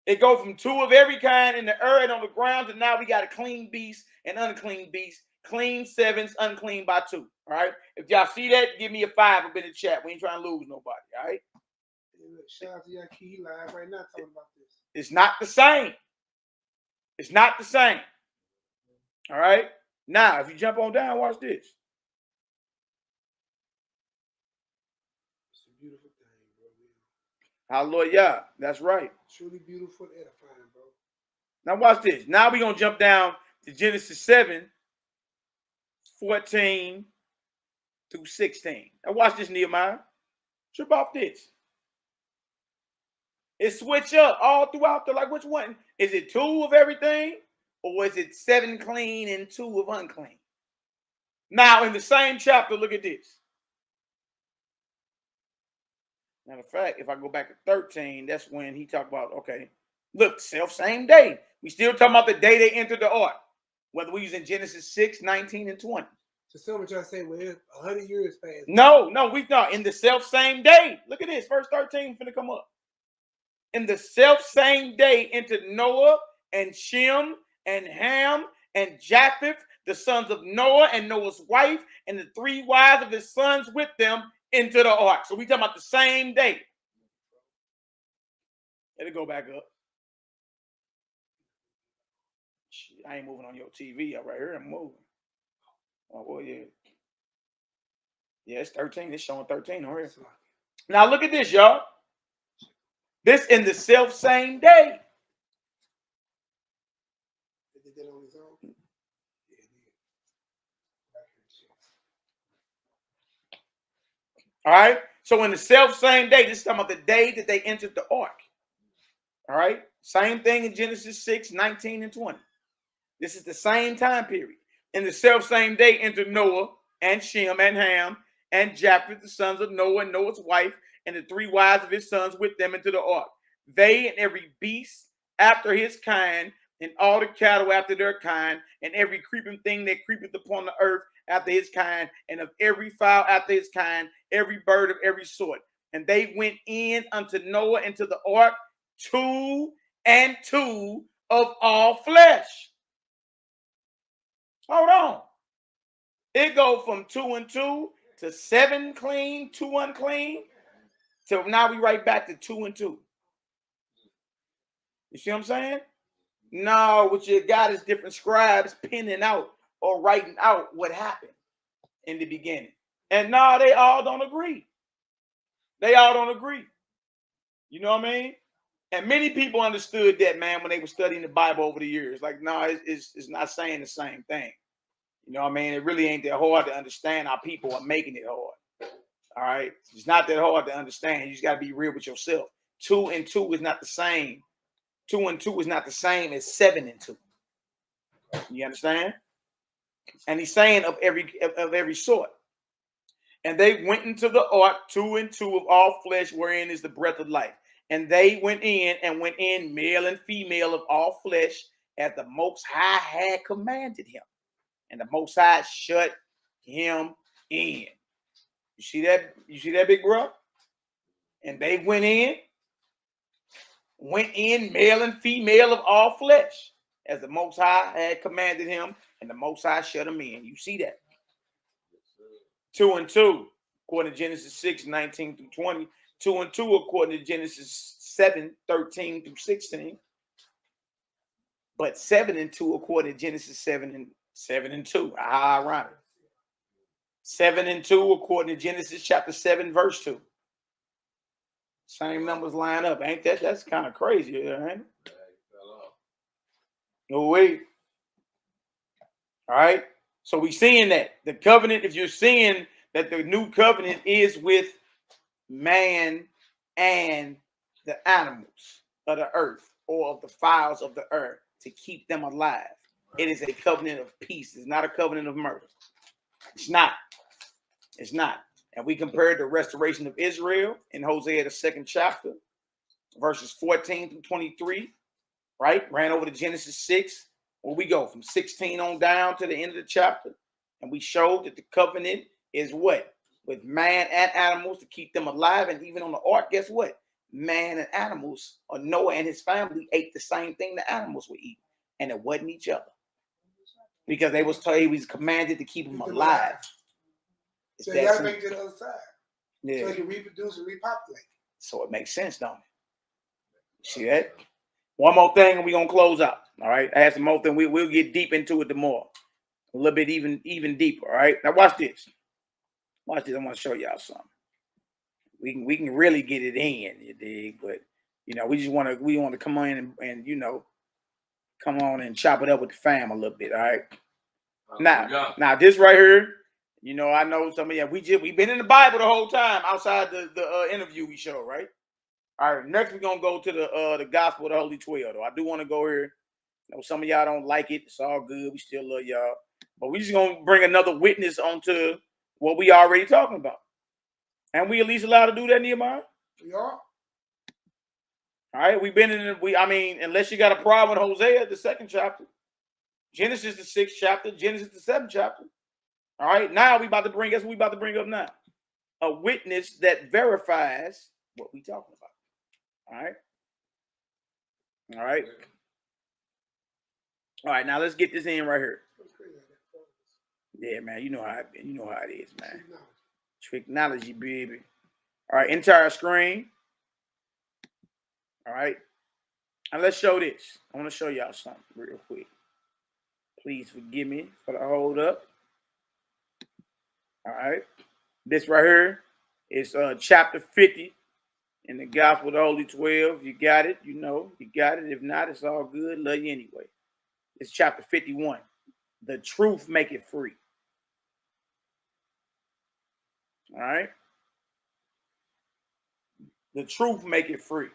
It goes from 2 of every kind in the earth and on the ground to now we got a clean beast and unclean beast. Clean 7s, unclean by 2. All right? If y'all see that, give me a 5 up in the chat. We ain't trying to lose nobody. All right? Shout out to YAHKI. He live right now talking about this. It's not the same. It's not the same. All right? Now, if you jump on down, watch this. Beautiful thing, bro. Hallelujah. That's right. Truly beautiful and edifying, bro. Now watch this. Now we're going to jump down to Genesis 7, 14 through 16. Now watch this, Nehemiah. Trip off this. It switch up all throughout the, like, which one? Is it 2 of everything? Or is it 7 clean and 2 of unclean? Now in the same chapter, look at this. Matter of fact, if I go back to 13, that's when he talked about, okay, look, same day. We still talking about the day they entered the ark, whether we use in Genesis 6, 19, and 20. So someone trying to say, well, 100 years passed. No, we not. In the same day. Look at this. Verse 13 finna come up. In the same day entered Noah and Shem and Ham and Japheth, the sons of Noah and Noah's wife, and the 3 wives of his sons with them, into the ark. So we talking about the same day. Let it go back up. Shit, I ain't moving on your TV right here. I'm moving. Oh, well, yeah. Yeah, it's 13. It's showing 13 on here. Now look at this, y'all. This in the same day. Did that on his own? All right. So in the same day, this is talking about the day that they entered the ark. All right. Same thing in Genesis 6, 19 and 20. This is the same time period. In the same day entered Noah and Shem and Ham and Japheth, the sons of Noah and Noah's wife, and the 3 wives of his sons with them into the ark. They and every beast after his kind, and all the cattle after their kind, and every creeping thing that creepeth upon the earth after his kind, and of every fowl after his kind, every bird of every sort. And they went in unto Noah into the ark, 2 and 2 of all flesh. Hold on. It go from 2 and 2 to 7 clean, 2 unclean, till now we right back to 2 and 2. You see what I'm saying? No, what you got is different scribes penning out or writing out what happened in the beginning. And no, they all don't agree. They all don't agree. You know what I mean? And many people understood that, man, when they were studying the Bible over the years. Like, no, it's not saying the same thing. You know what I mean? It really ain't that hard to understand how people are making it hard. All right? It's not that hard to understand. You just got to be real with yourself. 2 and 2 is not the same. 2 and 2 is not the same as 7 and 2. You understand? And he's saying of every sort. And they went into the ark, 2 and 2 of all flesh, wherein is the breath of life. And they went in, male and female of all flesh, as the Most High had commanded him. And the Most High shut him in. You see that? You see that, big bro? And they went in, male and female of all flesh, as the Most High had commanded him, and the Most High shut him in. You see that? 2 and 2, according to Genesis 6, 19 through 20. 2 and 2, according to Genesis 7, 13 through 16. But 7 and 2, according to Genesis 7 and 2. How ironic. 7 and 2, according to Genesis chapter 7, verse 2. Same numbers line up. Ain't that? That's kind of crazy, ain't it? No way. All right. So we seeing that the covenant, if you're seeing that the new covenant is with man and the animals of the earth, or of the fowls of the earth, to keep them alive. It is a covenant of peace. It's not a covenant of murder. It's not. It's not. And we compared the restoration of Israel in Hosea, the 2nd chapter, verses 14 through 23, right? Ran over to Genesis 6, where we go from 16 on down to the end of the chapter. And we showed that the covenant is what? With man and animals, to keep them alive. And even on the ark, guess what? Man and animals, or Noah and his family, ate the same thing the animals were eating. And it wasn't each other. Because they was told, he was commanded to keep them alive. So you gotta make it to the other side. Yeah. So you can reproduce and repopulate. So it makes sense, don't it? See that? One more thing and we're gonna close out. All right. I have some more thing. We'll get deep into it the more. A little bit even deeper. All right. Now watch this. Watch this. I want to show y'all something. We can really get it in, you dig? But you know, we want to come on and you know, come on and chop it up with the fam a little bit. All right. Now this right here. You know, I know some of you. We've been in the Bible the whole time outside the interview we show, right? All right. Next, we're gonna go to the Gospel of the Holy 12. Though I do want to go here. You know, some of y'all don't like it. It's all good. We still love y'all, but we just gonna bring another witness onto what we already talking about. And we at least allowed to do that, Nehemiah? We are. All right. We've been in. I mean, unless you got a problem with Hosea, the 2nd chapter, Genesis the 6th chapter, Genesis the 7th chapter. All right, now we about to bring, guess what we about to bring up now? A witness that verifies what we talking about. All right. All right. All right, now let's get this in right here. Yeah, man, you know how it is, man. Technology, baby. All right, entire screen. All right. Now let's show this. I want to show y'all something real quick. Please forgive me for the hold up. All right, this right here is chapter 50 in the Gospel of the Holy 12. You got it, you know, you got it. If not, it's all good. Love you anyway. It's chapter 51. The truth make it free. All right, the truth make it free.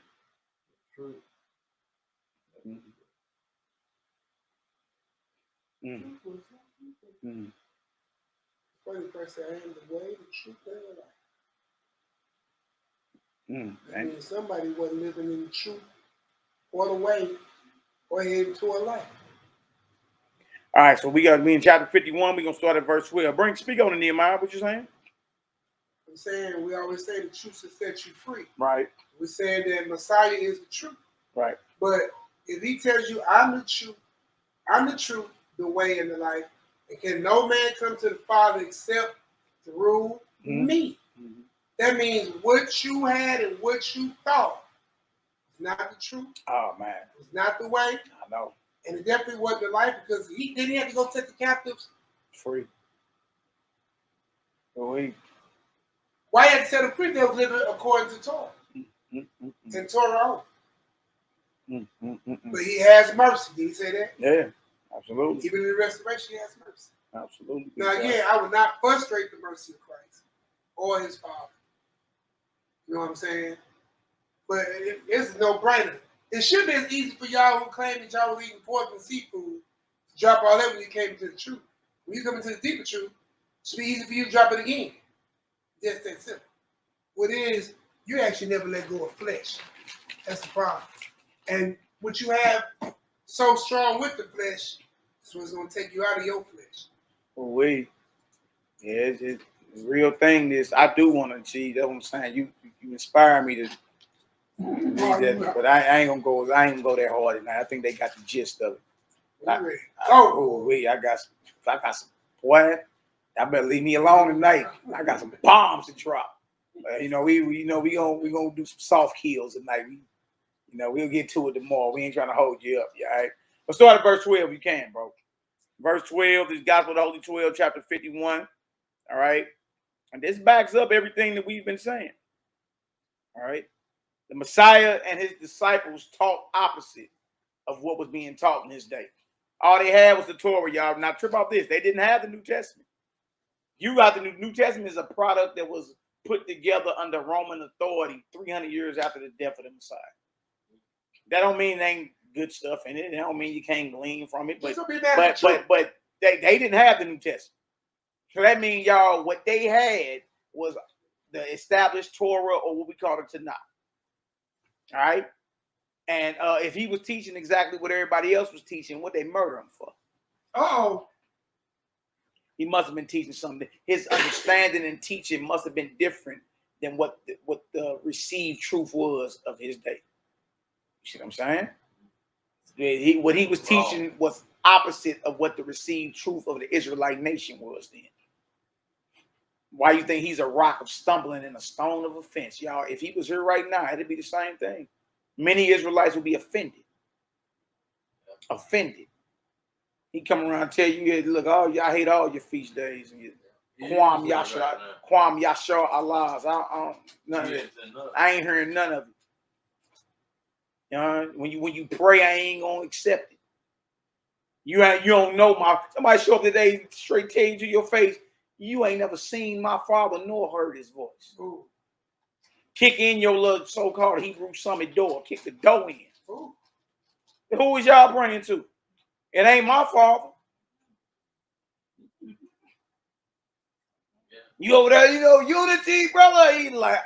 Mm. Mm. Funny person, I am the way, the truth, and the life. I mean, somebody wasn't living in the truth or the way or heading to a life. All right, so we in chapter 51. We're gonna start at verse 12. Speak on it, Nehemiah. What you saying? I'm saying we always say the truth will set you free. Right. We're saying that Messiah is the truth. Right. But if he tells you, I'm the truth, the way, and the life, and can no man come to the Father except through me. Mm-hmm. That means what you had and what you thought is not the truth. Oh, man. It's not the way. I know. And it definitely wasn't the life, because he didn't have to go set the captives free. Why you had to set them free? They was living according to Torah. And Torah. But he has mercy. Did he say that? Yeah, absolutely. Even in the restoration, he has mercy. Absolutely. Now, again, I would not frustrate the mercy of Christ or his Father. You know what I'm saying? But it's a no-brainer. It should be as easy for y'all who claim that y'all was eating pork and seafood to drop all that when you came into the truth. When you come into the deeper truth, it should be easy for you to drop it again. Just that simple. What is, you actually never let go of flesh. That's the problem. And what you have so strong with the flesh is what's going to take you out of your flesh. It's a real thing. This I do want to achieve. That's what I'm saying. You inspire me to read that, but I ain't gonna go. I ain't gonna go that hard tonight. I think they got the gist of it. I got some boy. I better leave me alone tonight. I got some bombs to drop. We gonna do some soft kills tonight. We'll get to it tomorrow. We ain't trying to hold you up. All right. Let's start at verse 12 if you can, bro. Verse 12, this Gospel of the Holy 12, chapter 51. All right. And this backs up everything that we've been saying. All right. The Messiah and his disciples taught opposite of what was being taught in his day. All they had was the Torah, y'all. Now, trip off this. They didn't have the New Testament. You got the New Testament is a product that was put together under Roman authority 300 years after the death of the Messiah. That don't mean there ain't good stuff in it. That don't mean you can't glean from it. But they didn't have the New Testament. So that means, y'all, what they had was the established Torah, or what we call the Tanakh. All right? And if he was teaching exactly what everybody else was teaching, what they murder him for? Uh-oh. He must have been teaching something. His understanding and teaching must have been different than what the received truth was of his day. You see what I'm saying? What he was teaching was opposite of what the received truth of the Israelite nation was then. Why you think he's a rock of stumbling and a stone of offense? Y'all, if he was here right now, it'd be the same thing. Many Israelites would be offended. Offended. He come around and tell you, look, y'all hate all your feast days and Kwam Yashar Allahs. None of it. I ain't hearing none of it. When you pray, I ain't gonna accept it. You don't know somebody show up today straight tell you to your face, you ain't never seen my father nor heard his voice. Ooh. Kick in your little so-called Hebrew summit door. Kick the door in. Ooh. Who is y'all praying to? It ain't my father. You over there, unity, brother. He's like,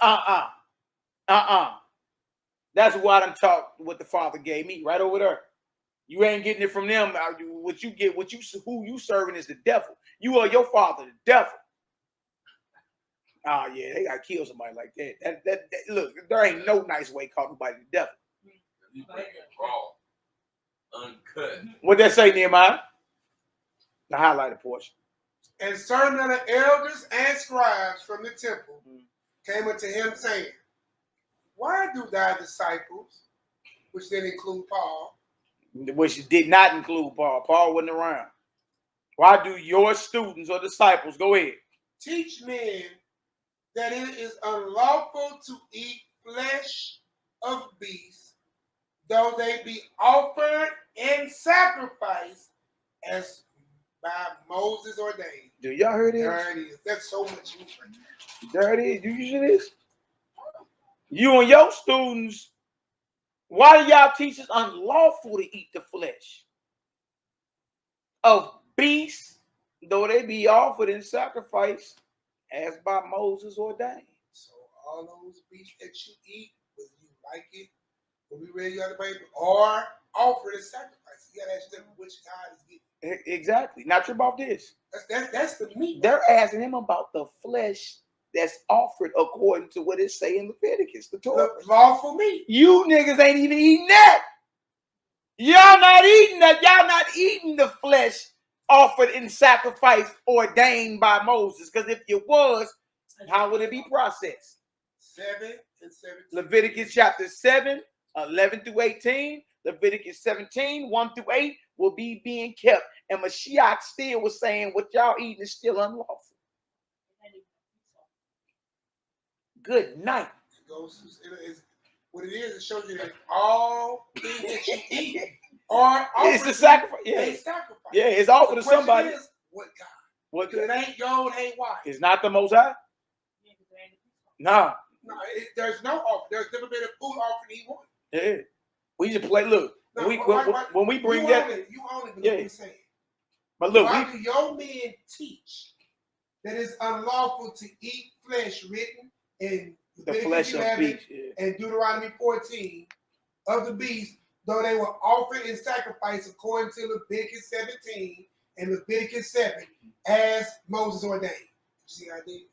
That's what I'm talking. What the Father gave me right over there. You ain't getting it from them. What you get, who you serving is the devil. You are your father, the devil. Oh yeah, they gotta kill somebody like that. That look, there ain't no nice way calling nobody the devil. You bring it raw, uncut. What that say, Nehemiah? The highlighted portion. And certain of the elders and scribes from the temple came unto him, saying, why do thy disciples, which didn't include Paul, which did not include Paul. Paul wasn't around. Why do your students or disciples, go ahead, teach men that it is unlawful to eat flesh of beasts, though they be offered in sacrifice as by Moses ordained? Do y'all hear this? There it is. That's so much meat right there. There it is. Do you hear this? You and your students, why do y'all teach it's unlawful to eat the flesh of beasts, though they be offered in sacrifice as by Moses ordained? So all those beasts that you eat, whether you like it, when we read the other Bible, are offered in sacrifice. You gotta ask them which God is getting. Exactly. Now trip off this. That's the meat. They're asking him about the flesh that's offered according to what it say in Leviticus, the Torah. The lawful meat. You niggas ain't even eating that. Y'all not eating that. Y'all not eating the flesh offered in sacrifice ordained by Moses. Because if it was, how would it be processed? 7 and 17. Leviticus chapter 7, 11 through 18. Leviticus 17, 1 through 8 will be being kept. And Mashiach still was saying what y'all eating is still unlawful. Good night. What it is, it shows you that all things that you eat are It's offered the sacrifice. to Yeah. a sacrifice. Yeah, it's offered The to question somebody. is, what God? What? Because it ain't gold, ain't white. It's not the Most High? Nah. No, there's no offer. There's never been a food offering he wanted. Yeah. We just play. Look, No, when we bring you that. own it. You own it. But Yeah. look what I'm saying. But look, Why do your men teach that it's unlawful to eat flesh written in the Leviticus flesh of 11 beast. Yeah. and Deuteronomy 14 of the beast, though they were offered in sacrifice according to Leviticus 17 and Leviticus 7 as Moses ordained? You see how I did?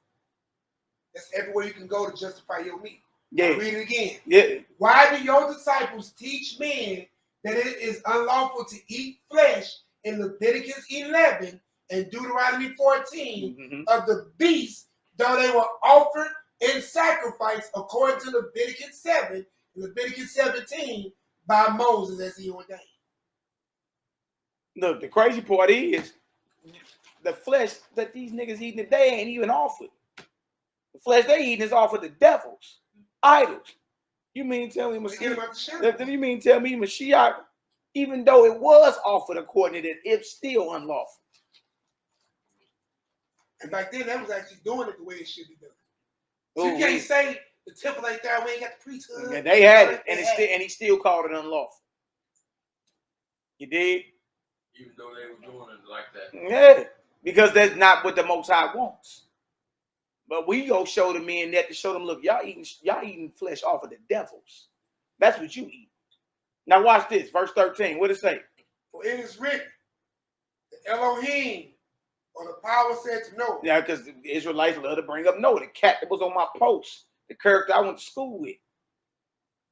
That's everywhere you can go to justify your meat. Yeah. I'll read it again. Yeah. Why do your disciples teach men that it is unlawful to eat flesh in Leviticus 11 and Deuteronomy 14 of the beast, though they were offered in sacrifice according to Leviticus 7 and Leviticus 17 by Moses as he ordained? Look, the crazy part is the flesh that these niggas eating today ain't even offered. The flesh they eating is offered to devils, idols. You mean tell me Mashiach? You mean tell me Mashiach, even though it was offered according to that, it's still unlawful? And back then, that was actually doing it the way it should be done. So Ooh, you can't say the temple ain't there. We ain't got the priesthood. yeah, they had it, and he still called it unlawful. You did? Even though they were doing it like that. Yeah, because that's not what the Most High wants. But we go show the men that to show them, look, y'all eating flesh off of the devils. That's what you eat. Now watch this, verse 13. What it say? For it is written, the Elohim, or the power said to Noah. Yeah, because the Israelites love to bring up Noah, the cat that was on my post, the character I went to school with.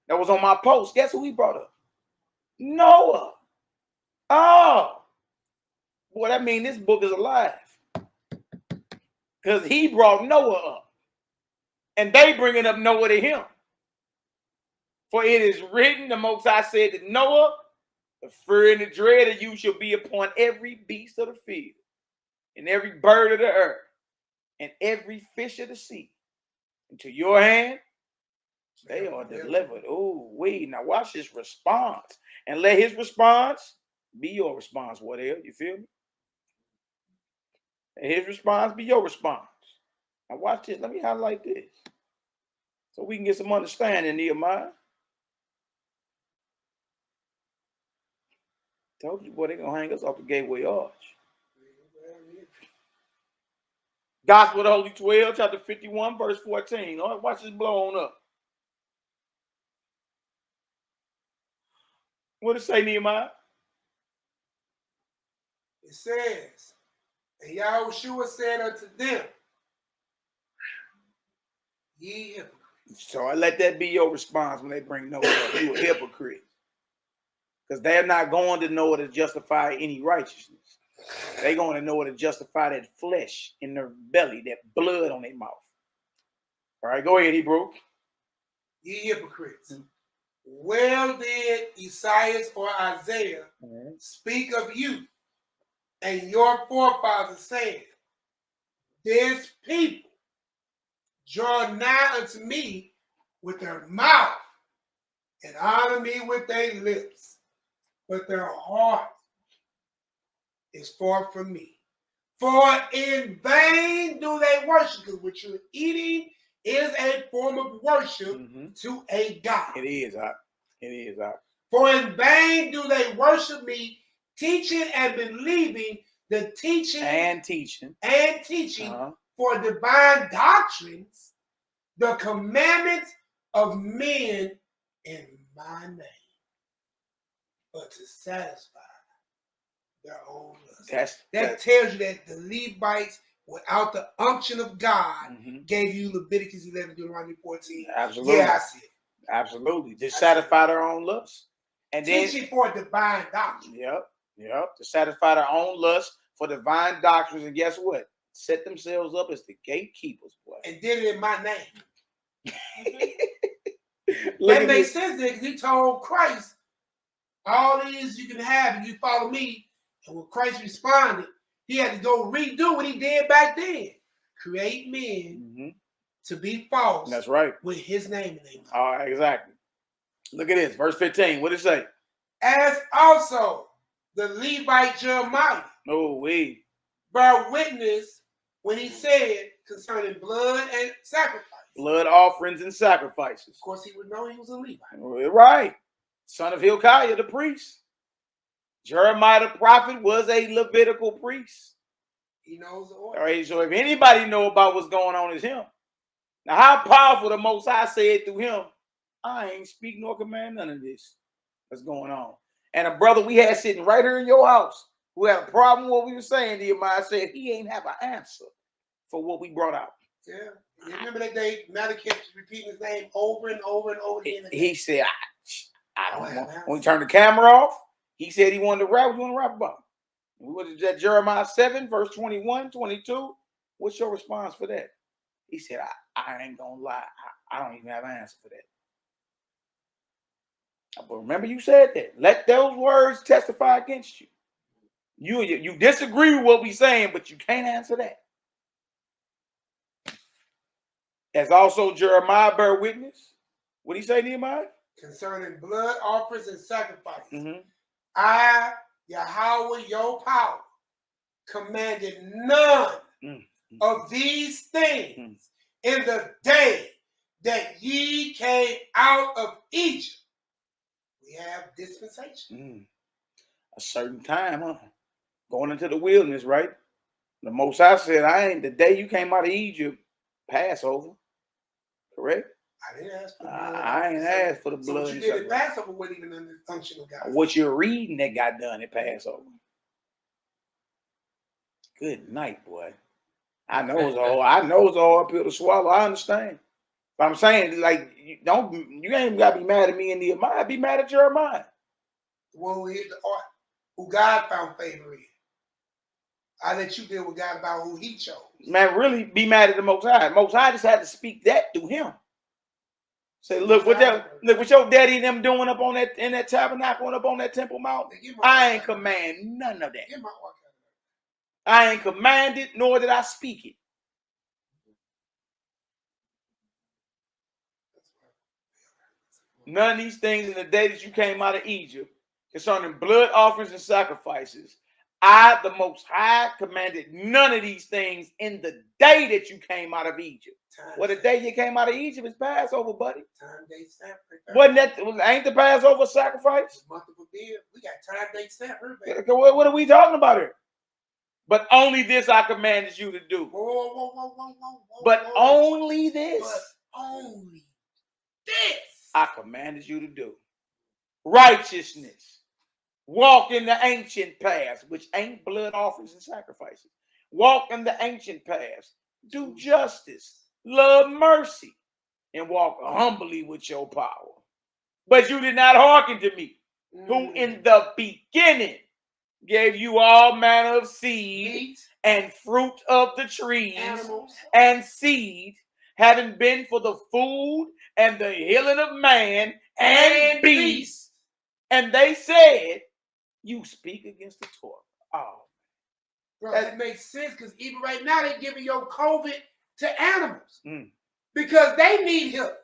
That was on my post. Guess who he brought up? Noah. Oh. Boy, that means this book is alive. Because he brought Noah up. And they bringing up Noah to him. For it is written, the Most High said to Noah, the fear and the dread of you shall be upon every beast of the field, and every bird of the earth, and every fish of the sea. Into your hand, they are delivered. Oh, wait. Now watch his response. And let his response be your response, whatever. You feel me? And his response be your response. Now watch this. Let me highlight this so we can get some understanding, Nehemiah. Told you, boy, they're going to hang us off the gateway arch. Gospel of the Holy 12, chapter 51, verse 14. All right, watch this blow on up. What does it say, Nehemiah? It says, and Yahushua said unto them, ye hypocrites. So I let that be your response when they bring Noah up. You a hypocrite. Because they're not going to Noah to justify any righteousness. They're going to Noah to justify that flesh in their belly, that blood on their mouth. All right, go ahead, Hebrew. Ye hypocrites. Well did Esaias or Isaiah speak of you and your forefathers, saying, this people draw nigh unto me with their mouth and honor me with their lips, but their heart is far from me. For in vain do they worship, because what you're eating is a form of worship to a God. It is, it is. For in vain do they worship me, teaching and believing the teaching for divine doctrines, the commandments of men in my name, but to satisfy their own lust. That tells you that the Levites, without the unction of God, gave you Leviticus 11, Deuteronomy 14. Absolutely. Yeah, I see it. Absolutely. To satisfy their own lust. And then teaching for divine doctrine. Yep. To satisfy their own lust for divine doctrines. And guess what? Set themselves up as the gatekeepers, boy. And did it in my name. That makes sense because he told Christ, all these you can have if you follow me. And when Christ responded, he had to go redo what he did back then. Create men to be false. That's right. With his name in it. All right, exactly. Look at this, verse 15. What does it say? As also the Levite Jeremiah bear witness when he said concerning blood and sacrifice. Blood offerings and sacrifices. Of course, he would know he was a Levite. Right. Son of Hilkiah, the priest. Jeremiah the prophet was a Levitical priest. He knows the order. All right, so if anybody know about what's going on, is him. Now, how powerful the Most High said through him, I ain't speak nor command none of this that's going on. And a brother we had sitting right here in your house who had a problem with what we were saying, Nehemiah said he ain't have an answer for what we brought out. Yeah. You remember that day Malaki was repeating his name over and over and over again? He said, I don't know. When we turned the camera off, he said he wanted to rap. What you want to rap about? What is that? Jeremiah 7, verse 21, 22. What's your response for that? He said, I ain't gonna lie. I don't even have an answer for that. But remember, you said that. Let those words testify against you. You disagree with what we're saying, but you can't answer that. As also Jeremiah bear witness. What did he say, Nehemiah? Concerning blood offerings and sacrifices. Mm-hmm. I, Yahweh, your power, commanded none of these things in the day that ye came out of Egypt. We have dispensation. A certain time, huh? Going into the wilderness, right? The Most High said, I ain't the day you came out of Egypt, Passover. Correct? I didn't ask for the blood. I ain't asked for the blood. So what you did at Passover wasn't even under the function of God. What you're reading that got done at Passover. Good night, boy. I know it's all uphill to swallow. I understand. But I'm saying, like, you ain't gotta be mad at me and Nehemiah. Be mad at Jeremiah. Well, who hit the art, who God found favor in. I let you deal with God about who he chose. Man, really be mad at the Most High. Most High just had to speak that through him. Say, look what your daddy and them doing up on that in that tabernacle and up on that Temple Mount. I ain't command none of that. I ain't commanded, nor did I speak it. None of these things in the day that you came out of Egypt, concerning blood offerings and sacrifices, I, the Most High, commanded none of these things in the day that you came out of Egypt. Well, the day you came out of Egypt is Passover, buddy. Time, date, stamp. Wasn't that, ain't the Passover sacrifice? Month of Abib. We got time, date, stamp. What are we talking about here? But only this I commanded you to do. But only this. But only this. I commanded you to do. Righteousness. Walk in the ancient paths, which ain't blood offerings and sacrifices. Walk in the ancient paths. Do justice. Love mercy. And walk humbly with your power. But you did not hearken to me, who in the beginning gave you all manner of seed and fruit of the trees, animals, and seed, having been for the food and the healing of man and beast. And they said, you speak against the Torah. Oh, bro, that makes sense, because even right now they're giving your COVID to animals because they need help.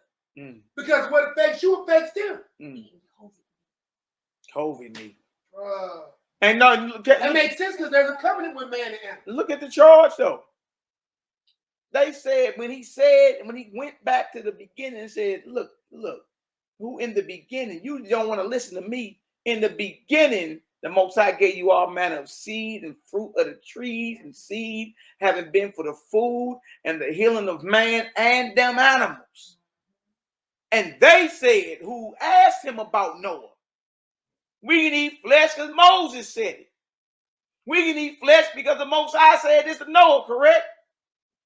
Because what affects you affects them. COVID need. And no, that makes sense, because there's a covenant with man and animal. Look at the charge, though. They said, when he went back to the beginning and said, look, who in the beginning, you don't want to listen to me. In the beginning, the Most High gave you all manner of seed and fruit of the trees and seed, having been for the food and the healing of man and them animals. And they said, who asked him about Noah, we can eat flesh because Moses said it. We can eat flesh because the Most High said this to Noah, correct?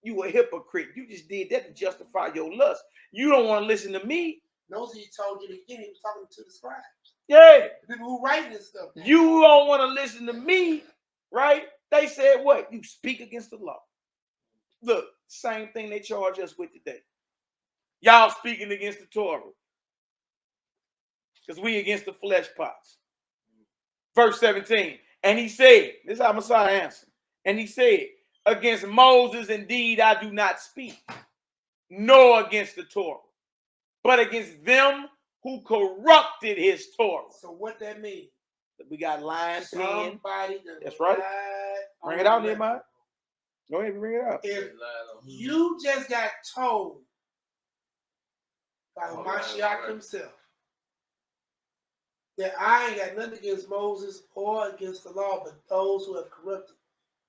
You a hypocrite. You just did that to justify your lust. You don't want to listen to me. Notice he told you again, he was talking to the scribes. Yeah. The people who write this stuff. You don't want to listen to me, right? They said what? You speak against the law. Look, same thing they charge us with today. Y'all speaking against the Torah. Because we against the flesh pots. Verse 17. And he said, this is how Messiah answered. And he said, against Moses, indeed, I do not speak, nor against the Torah, but against them who corrupted his Torah. So what that means? We got line 10. Somebody That's right. Bring it out, Nehemiah. Go ahead and bring it out. If you just got told by Mashiach himself that I ain't got nothing against Moses or against the law, but those who have corrupted,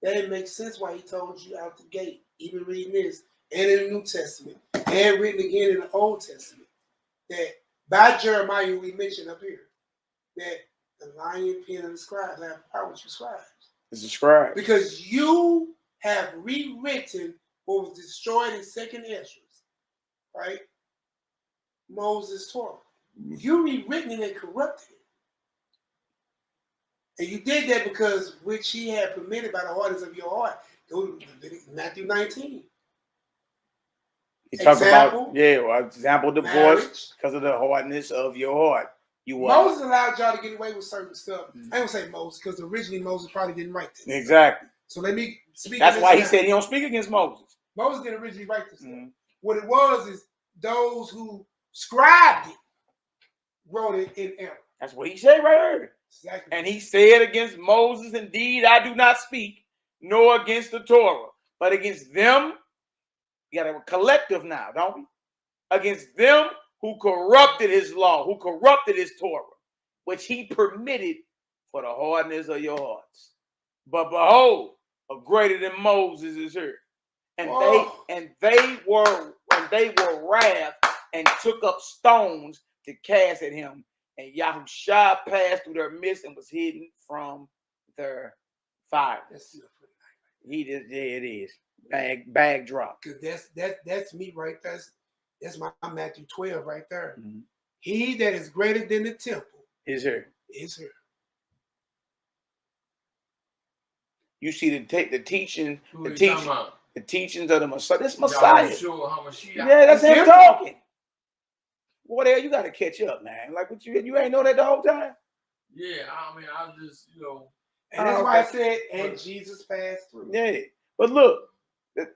that it makes sense why he told you out the gate, even reading this, and in the New Testament, and written again in the Old Testament, that by Jeremiah we mentioned up here, that the lion, pen, and the scribes have power with you scribes. It's a scribe. Because you have rewritten what was destroyed in Second Ezra, right? Moses' Torah. You rewritten it and corrupted it. And you did that because which he had permitted by the hardness of your heart. Go to Matthew 19. He talks Example, about, example divorce because of the hardness of your heart. Moses allowed y'all to get away with certain stuff. I ain't gonna say Moses, because originally Moses probably didn't write this. Exactly. So let me speak. That's why he said he don't speak against Moses. Moses didn't originally write this stuff. What it was is those who scribed it wrote it in error. That's what he said right here. Exactly. And he said against Moses, indeed, I do not speak, nor against the Torah, but against them. You got a collective now, don't we? Against them who corrupted his law, who corrupted his Torah, which he permitted for the hardness of your hearts. But behold, a greater than Moses is here. And they were wrath and took up stones to cast at him. And Yahushua passed through their midst and was hidden from their fire. He did, yeah, it is. Bag drop. Because that's me right there. That's my Matthew 12 right there. He that is greater than the temple is here. Is here. You see the teachings of the Messiah. This Messiah. Yeah, that's him talking. Boy, there you got to catch up, man. Like what you ain't know that the whole time. Yeah, I mean, I just and that's why I said, and Jesus passed through. Yeah, but look,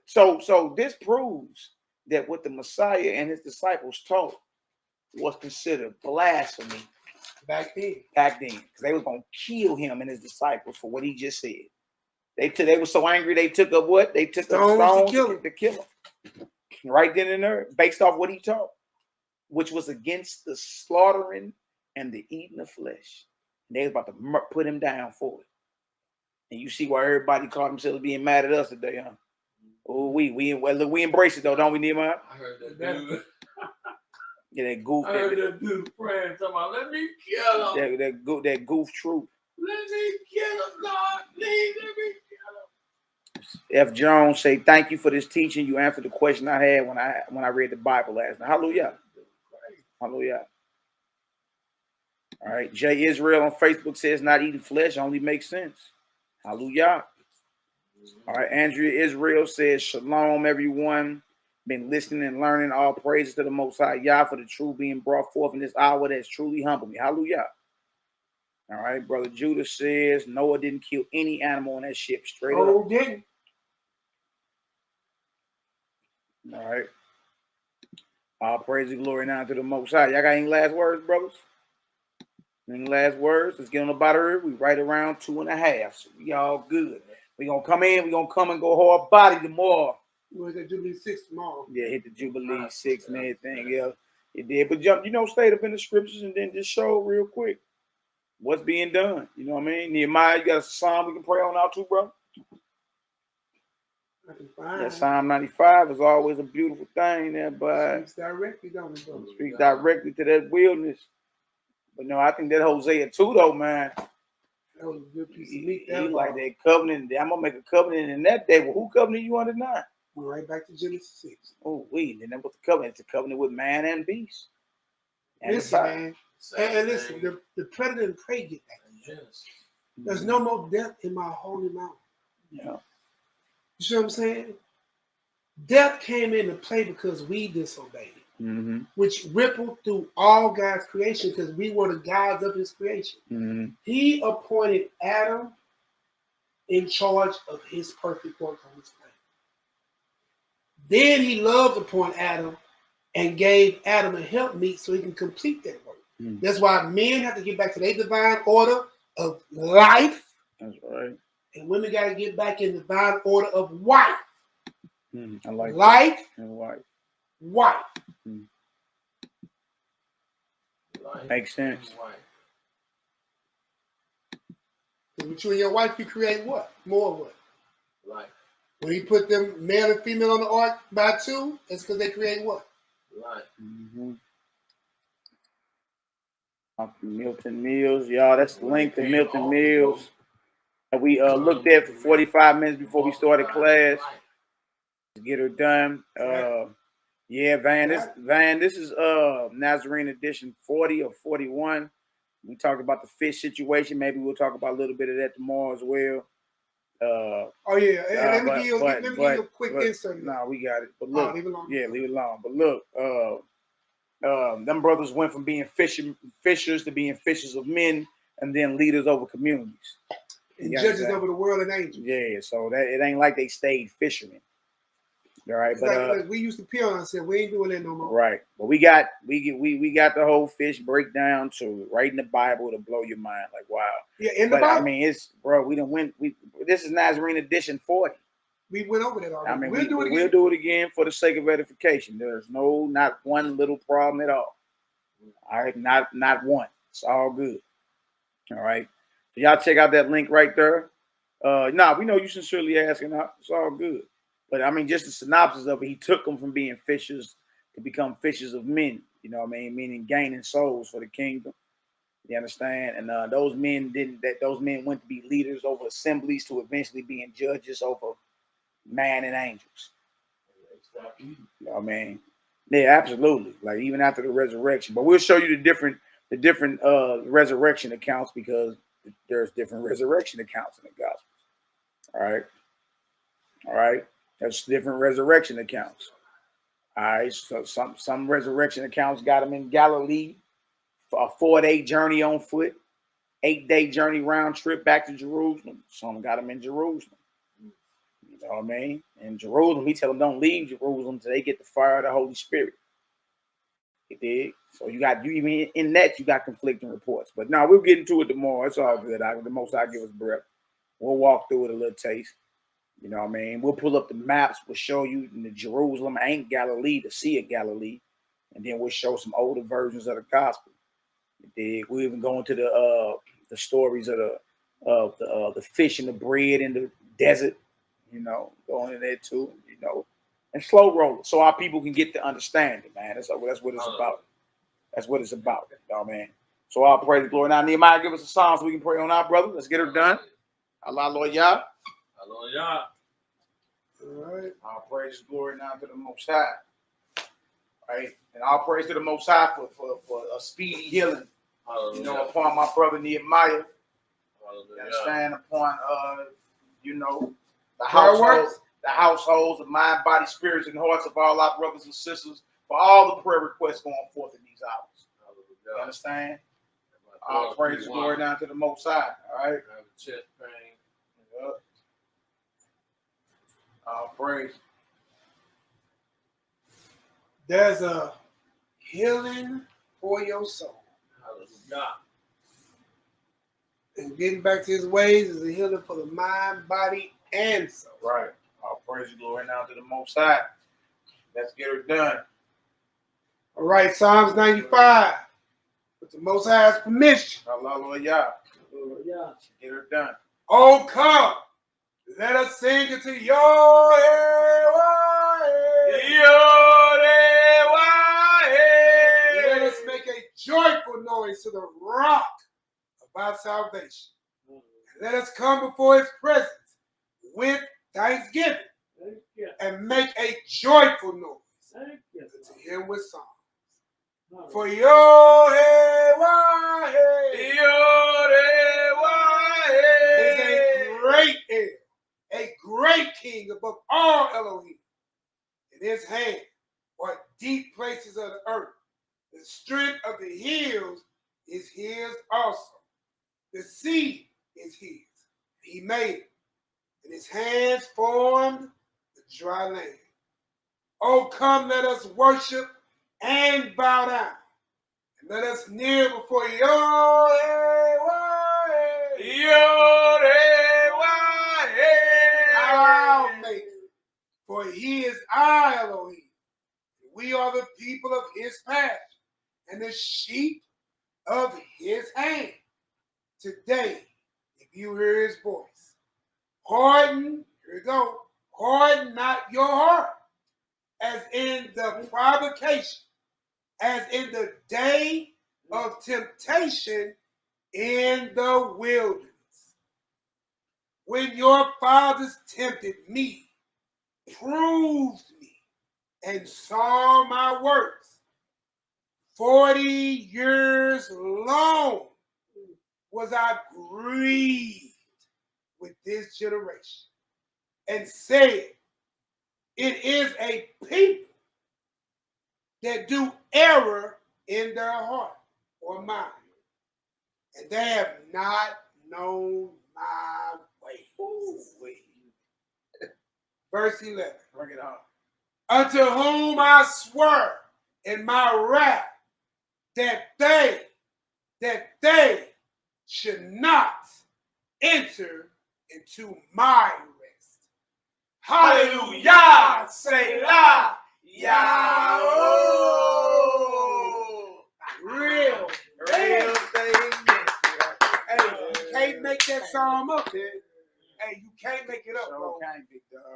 so this proves that what the Messiah and his disciples taught was considered blasphemy back then. Because they were gonna kill him and his disciples for what he just said. They were so angry they took up what? They took up stones to kill him. Right then and there, based off what he taught, which was against the slaughtering and the eating of flesh. And they was about to put him down for it. And you see why everybody called themselves being mad at us today, huh? Oh, we embrace it though, don't we, Nehemiah? I heard that dude. Yeah, that goof. I heard that dude praying, talking about, let me kill him. That goof troop. Let me kill him, Lord. Please, let me kill him. F. Jones say, thank you for this teaching. You answered the question I had when I read the Bible last night. Hallelujah. Hallelujah. All right. J. Israel on Facebook says not eating flesh only makes sense. Hallelujah. All right. Andrea Israel says, shalom, everyone. Been listening and learning. All praises to the Most High Yah for the truth being brought forth in this hour that's truly humbled me. Hallelujah. All right. Brother Judah says Noah didn't kill any animal on that ship. Straight up. Oh, didn't. All right. All praise and glory now to the Most High. Y'all got any last words, brothers? Any last words? Let's get on the bottom. We right around 2.5. So we all good. We gonna come in. We gonna come and go hard body tomorrow. We're gonna Jubilee 6 tomorrow. Yeah, hit the Jubilee 6 and everything. Yeah, it did. But jump, stayed up in the scriptures and then just show real quick what's being done. You know what I mean? Nehemiah, you got a psalm we can pray on out too, bro? That Psalm 95 is always a beautiful thing there, but speaks directly, don't it, bro? Speaks directly to that wilderness. But no, I think that Hosea 2 though, man. That was a good piece of meat. He like that covenant. I'm gonna make a covenant in that day. Well, who covenant you under now? We're right back to Genesis 6. Oh, then that was the covenant. It's a covenant with man and beast. And listen, man. And listen, the predator and prey get back to you. There's no more death in my holy mountain. Yeah. You see what I'm saying? Death came into play because we disobeyed it, which rippled through all God's creation because we were the gods of his creation. He appointed Adam in charge of his perfect work on this planet. Then he loved upon Adam and gave Adam a helpmeet so he can complete that work. That's why men have to get back to their divine order of life. That's right. And women got to get back in the divine order of wife. I like life that. And wife. Wife. Makes sense. With you and your wife, you create what? More what? Life. When he put them male and female on the ark by two, it's because they create what? Life. Milton Mills, y'all. That's the link to Milton Mills. And we looked at for 45 minutes before we started class. To get her done. Yeah, this is Nazarene edition 40 or 41. We talked about the fish situation. Maybe we'll talk about a little bit of that tomorrow as well. Let me give you a quick insert. No, we got it. But look, leave it alone. Yeah, leave it alone. But look, them brothers went from being fishers to being fishers of men, and then leaders over communities. And judges over the world and angels. Yeah, so that it ain't like they stayed fishermen. All right, but like we used to pee on ourselves. We ain't doing that no more. Right, but we got the whole fish breakdown to right in the Bible to blow your mind. Like, wow. Yeah, in the Bible. I mean, this is Nazarene edition 40. We went over that already. I mean, we'll do it again for the sake of edification. There's not one little problem at all. All right, not one. It's all good. All right. So y'all check out that link right there. We know you sincerely asking. It's all good. But I mean, just the synopsis of it, he took them from being fishers to become fishers of men. You know what I mean? Meaning gaining souls for the kingdom. You understand? And those men went to be leaders over assemblies to eventually being judges over man and angels. You know what I mean? Yeah, absolutely. Like even after the resurrection. But we'll show you the different resurrection accounts because there's different resurrection accounts in the Gospels. All right. There's different resurrection accounts. All right. So some resurrection accounts got them in Galilee for a 4-day journey on foot, 8-day journey round trip back to Jerusalem. Some got them in Jerusalem. You know what I mean? In Jerusalem, he tell them don't leave Jerusalem until they get the fire of the Holy Spirit. You dig? So you even in that you got conflicting reports. But no, we'll get into it tomorrow. It's all good. The most I give us breath. We'll walk through it a little taste. You know what I mean? We'll pull up the maps. We'll show you the Jerusalem ain't Galilee, the Sea of Galilee. And then we'll show some older versions of the gospel. We'll even go into the stories of the fish and the bread in the desert. You know, going in there too. You know, and slow roll it so our people can get the understanding, man. That's what it's about. That's what it's about. You know what I mean? So I'll pray the glory. Now, Nehemiah, give us a song so we can pray on our brother. Let's get her done. Allah, Lord Yah. Hello, y'all. All right. All praise glory now to the Most High. Right? And all praise to the Most High for a speedy healing. Hallelujah. You know, upon my brother Nehemiah. Hallelujah. You understand? Upon the households of mind, body, spirits, and hearts of all our brothers and sisters for all the prayer requests going forth in these hours. Hallelujah. You understand? All praise glory down to the Most High. All right. I have a chest pain. Yep. All praise. There's a healing for your soul. Hallelujah. And getting back to his ways is a healing for the mind, body, and soul. Right. All praise and glory now to the Most High. Let's get her done. All right, Psalms 95. With the Most High's permission. Hallelujah. Get her done. Oh, come. Let us sing it to your Let us make a joyful noise to the rock of our salvation. And let us come before his presence with thanksgiving and make a joyful noise to him with songs. For your is a great air, a great king above all Elohim. In his hand are deep places of the earth. The strength of the hills is his also. The sea is his. He made it. And his hands formed the dry land. Oh, come, let us worship and bow down. And let us kneel before YHWH. Our Maker. For he is our Elohim. We are the people of his pasture and the sheep of his hand. Today, if you hear his voice, harden, here we go, harden not your heart, as in the provocation, as in the day of temptation in the wilderness, when your fathers tempted me, proved me, and saw my works. 40 years long was I grieved with this generation, and said, it is a people that do error in their heart or mind, and they have not known my ways. Verse 11. Bring it on. Unto whom I swear in my wrath that they should not enter into my rest. Hallelujah! Selah! Yahweh! Real thing. Hey, you can't make that song up, man. Hey, you can't make it up, bro.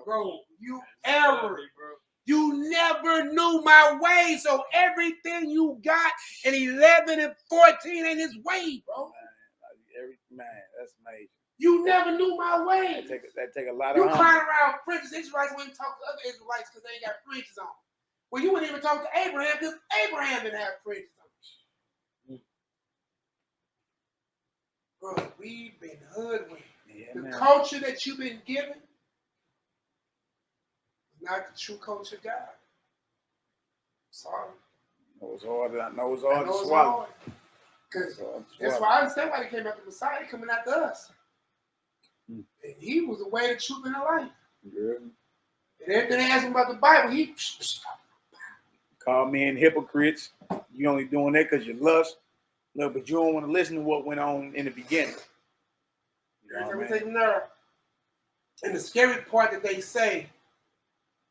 Bro, you error. You never knew my way, so everything you got in 11 and 14 ain't his way, bro. Man, that's major. You never knew my way. That take a lot You of crying around fringes. Israelites wouldn't talk to other Israelites because they ain't got fringes on. Well, you wouldn't even talk to Abraham because Abraham didn't have fringes on. Bro, we've been hoodwinked. Yeah, The culture that you've been given is not the true culture of God. Sorry. Knows all that. Knows I all know the it's swallow. hard. Because that's why I understand why they came after Messiah. They coming after us. And he was the way, the truth, and the life. Yeah. And everything they asked him about the Bible, he Call men hypocrites. You only doing that because you lust. No, but you don't want to listen to what went on in the beginning. You know what I mean? everything there. And the scary part that they say,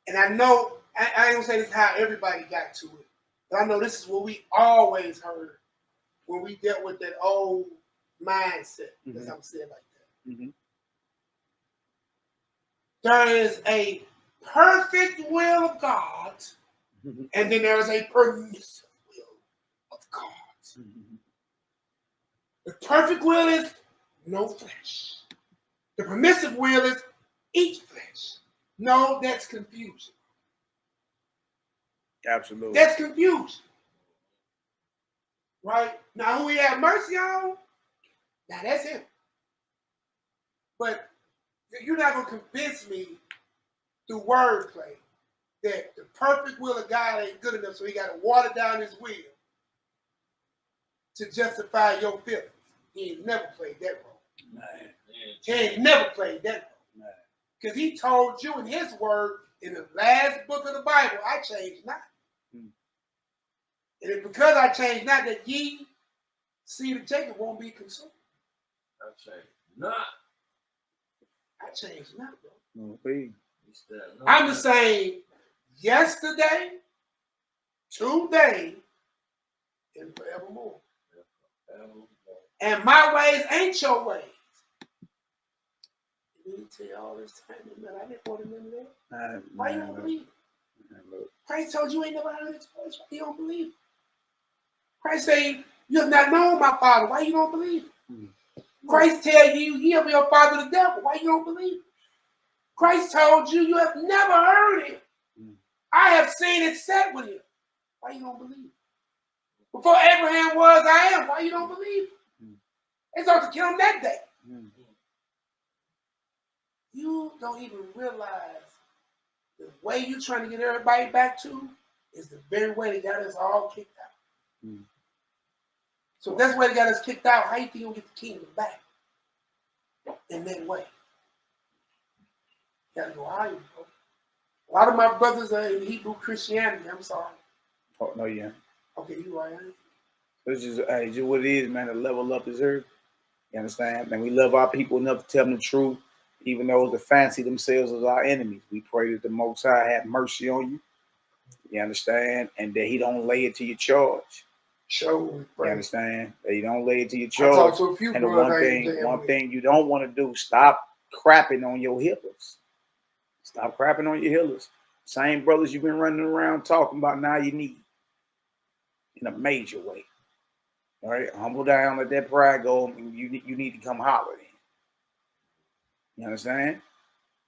and I know, I ain't gonna say this is how everybody got to it, but I know this is what we always heard when we dealt with that old mindset. That's how I'm saying like that. Mm-hmm. There is a perfect will of God, and then there is a permissive will of God. Mm-hmm. The perfect will is no flesh. The permissive will is eat flesh. No, that's confusion. Absolutely. That's confusion. Right? Now, who he had mercy on, now that's him. But you're not going to convince me through wordplay that the perfect will of God ain't good enough, so he got to water down his will to justify your feelings. He ain't never played that role. Man. He ain't never played that role. Because he told you in his word, in the last book of the Bible, I changed not. And it's because I changed not that ye, seed of Jacob, won't be consumed. I changed not. I changed not, bro. Okay. I'm the same yesterday, today, and forevermore. And my ways ain't your ways. You need to tell you all this time, man. I didn't want to remember that. Why you don't believe it? Christ told you ain't never heard his voice. Why you don't believe it? Christ saying, you have not known my Father. Why you don't believe it? Christ tell you, he of your father the devil. Why you don't believe it? Christ told you, you have never heard him. I have seen it said with him. Why you don't believe it? Before Abraham was, I am. Why you don't believe it? They started to kill him that day. You don't even realize the way you're trying to get everybody back to is the very way they got us all kicked out. So if that's the way they got us kicked out, how you think you'll get the kingdom back? In that way. You gotta go higher, bro. A lot of my brothers are in Hebrew Christianity. I'm sorry. Oh no, yeah. Okay, you right. This is just what it is, man. The level up is here. You understand? And we love our people enough to tell them the truth, even those that fancy themselves as our enemies. We pray that the Most High have mercy on you. You understand? And that He don't lay it to your charge. Sure. You understand? That He don't lay it to your I charge. talked to a few And the brothers. one thing you don't want to do, stop crapping on your healers. Stop crapping on your healers. Same brothers you've been running around talking about, now you need in a major way. All right, humble down, let that pride go, and you need to come holler in. You understand?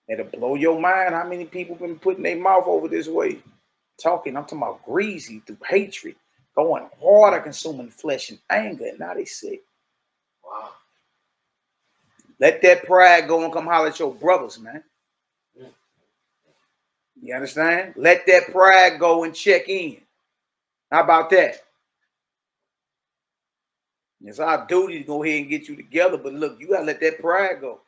It'll blow your mind how many people been putting their mouth over this way, talking. I'm talking about greasy through hatred, going harder, consuming flesh and anger, and now they sick. Wow. Let that pride go and come holler at your brothers, man. You understand? Let that pride go and check in. How about that? It's our duty to go ahead and get you together, but look, you gotta let that pride go.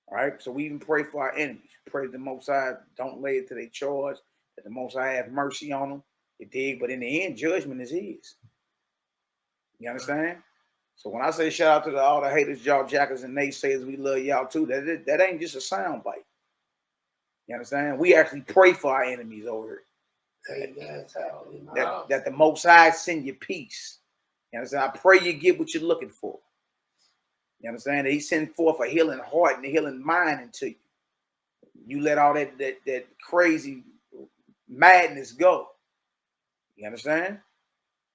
All right. So we even pray for our enemies. Pray the Most High don't lay it to their charge, that the Most High have mercy on them. You dig? But in the end, judgment is His. You understand? So when I say shout out to all the haters, y'all jackers and naysayers, we love y'all too. That ain't just a sound bite. You understand? We actually pray for our enemies over here. That the Most High send you peace. You understand? I pray you get what you're looking for. You understand? That He send forth a healing heart and a healing mind into you. You let all that crazy madness go. You understand?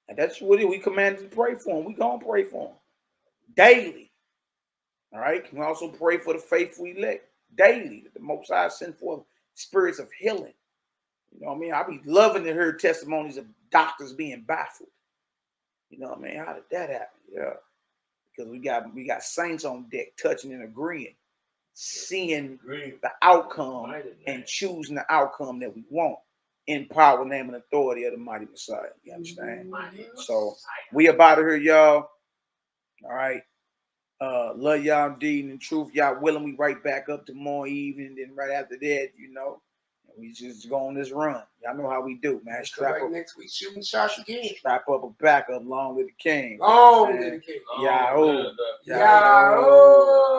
And that's what we commanded to pray for them. We gonna pray for them daily. All right. We also pray for the faithful elect daily. That the Most High send forth spirits of healing. You know what I mean? I be loving to hear testimonies of doctors being baffled. You know what I mean? How did that happen? Yeah. Because we got saints on deck touching and agreeing, seeing the outcome and choosing the outcome that we want in power, name, and authority of the mighty Messiah. You understand? So we about to hear y'all. All right. Love y'all indeed. In truth, y'all willing, we right back up tomorrow evening. Then right after that, you know, we just go on this run. Y'all know how we do, man. Strap up next week, shooting shots again. Strap up a backup along with the king. Long with the king. Yahoo. Yahoo.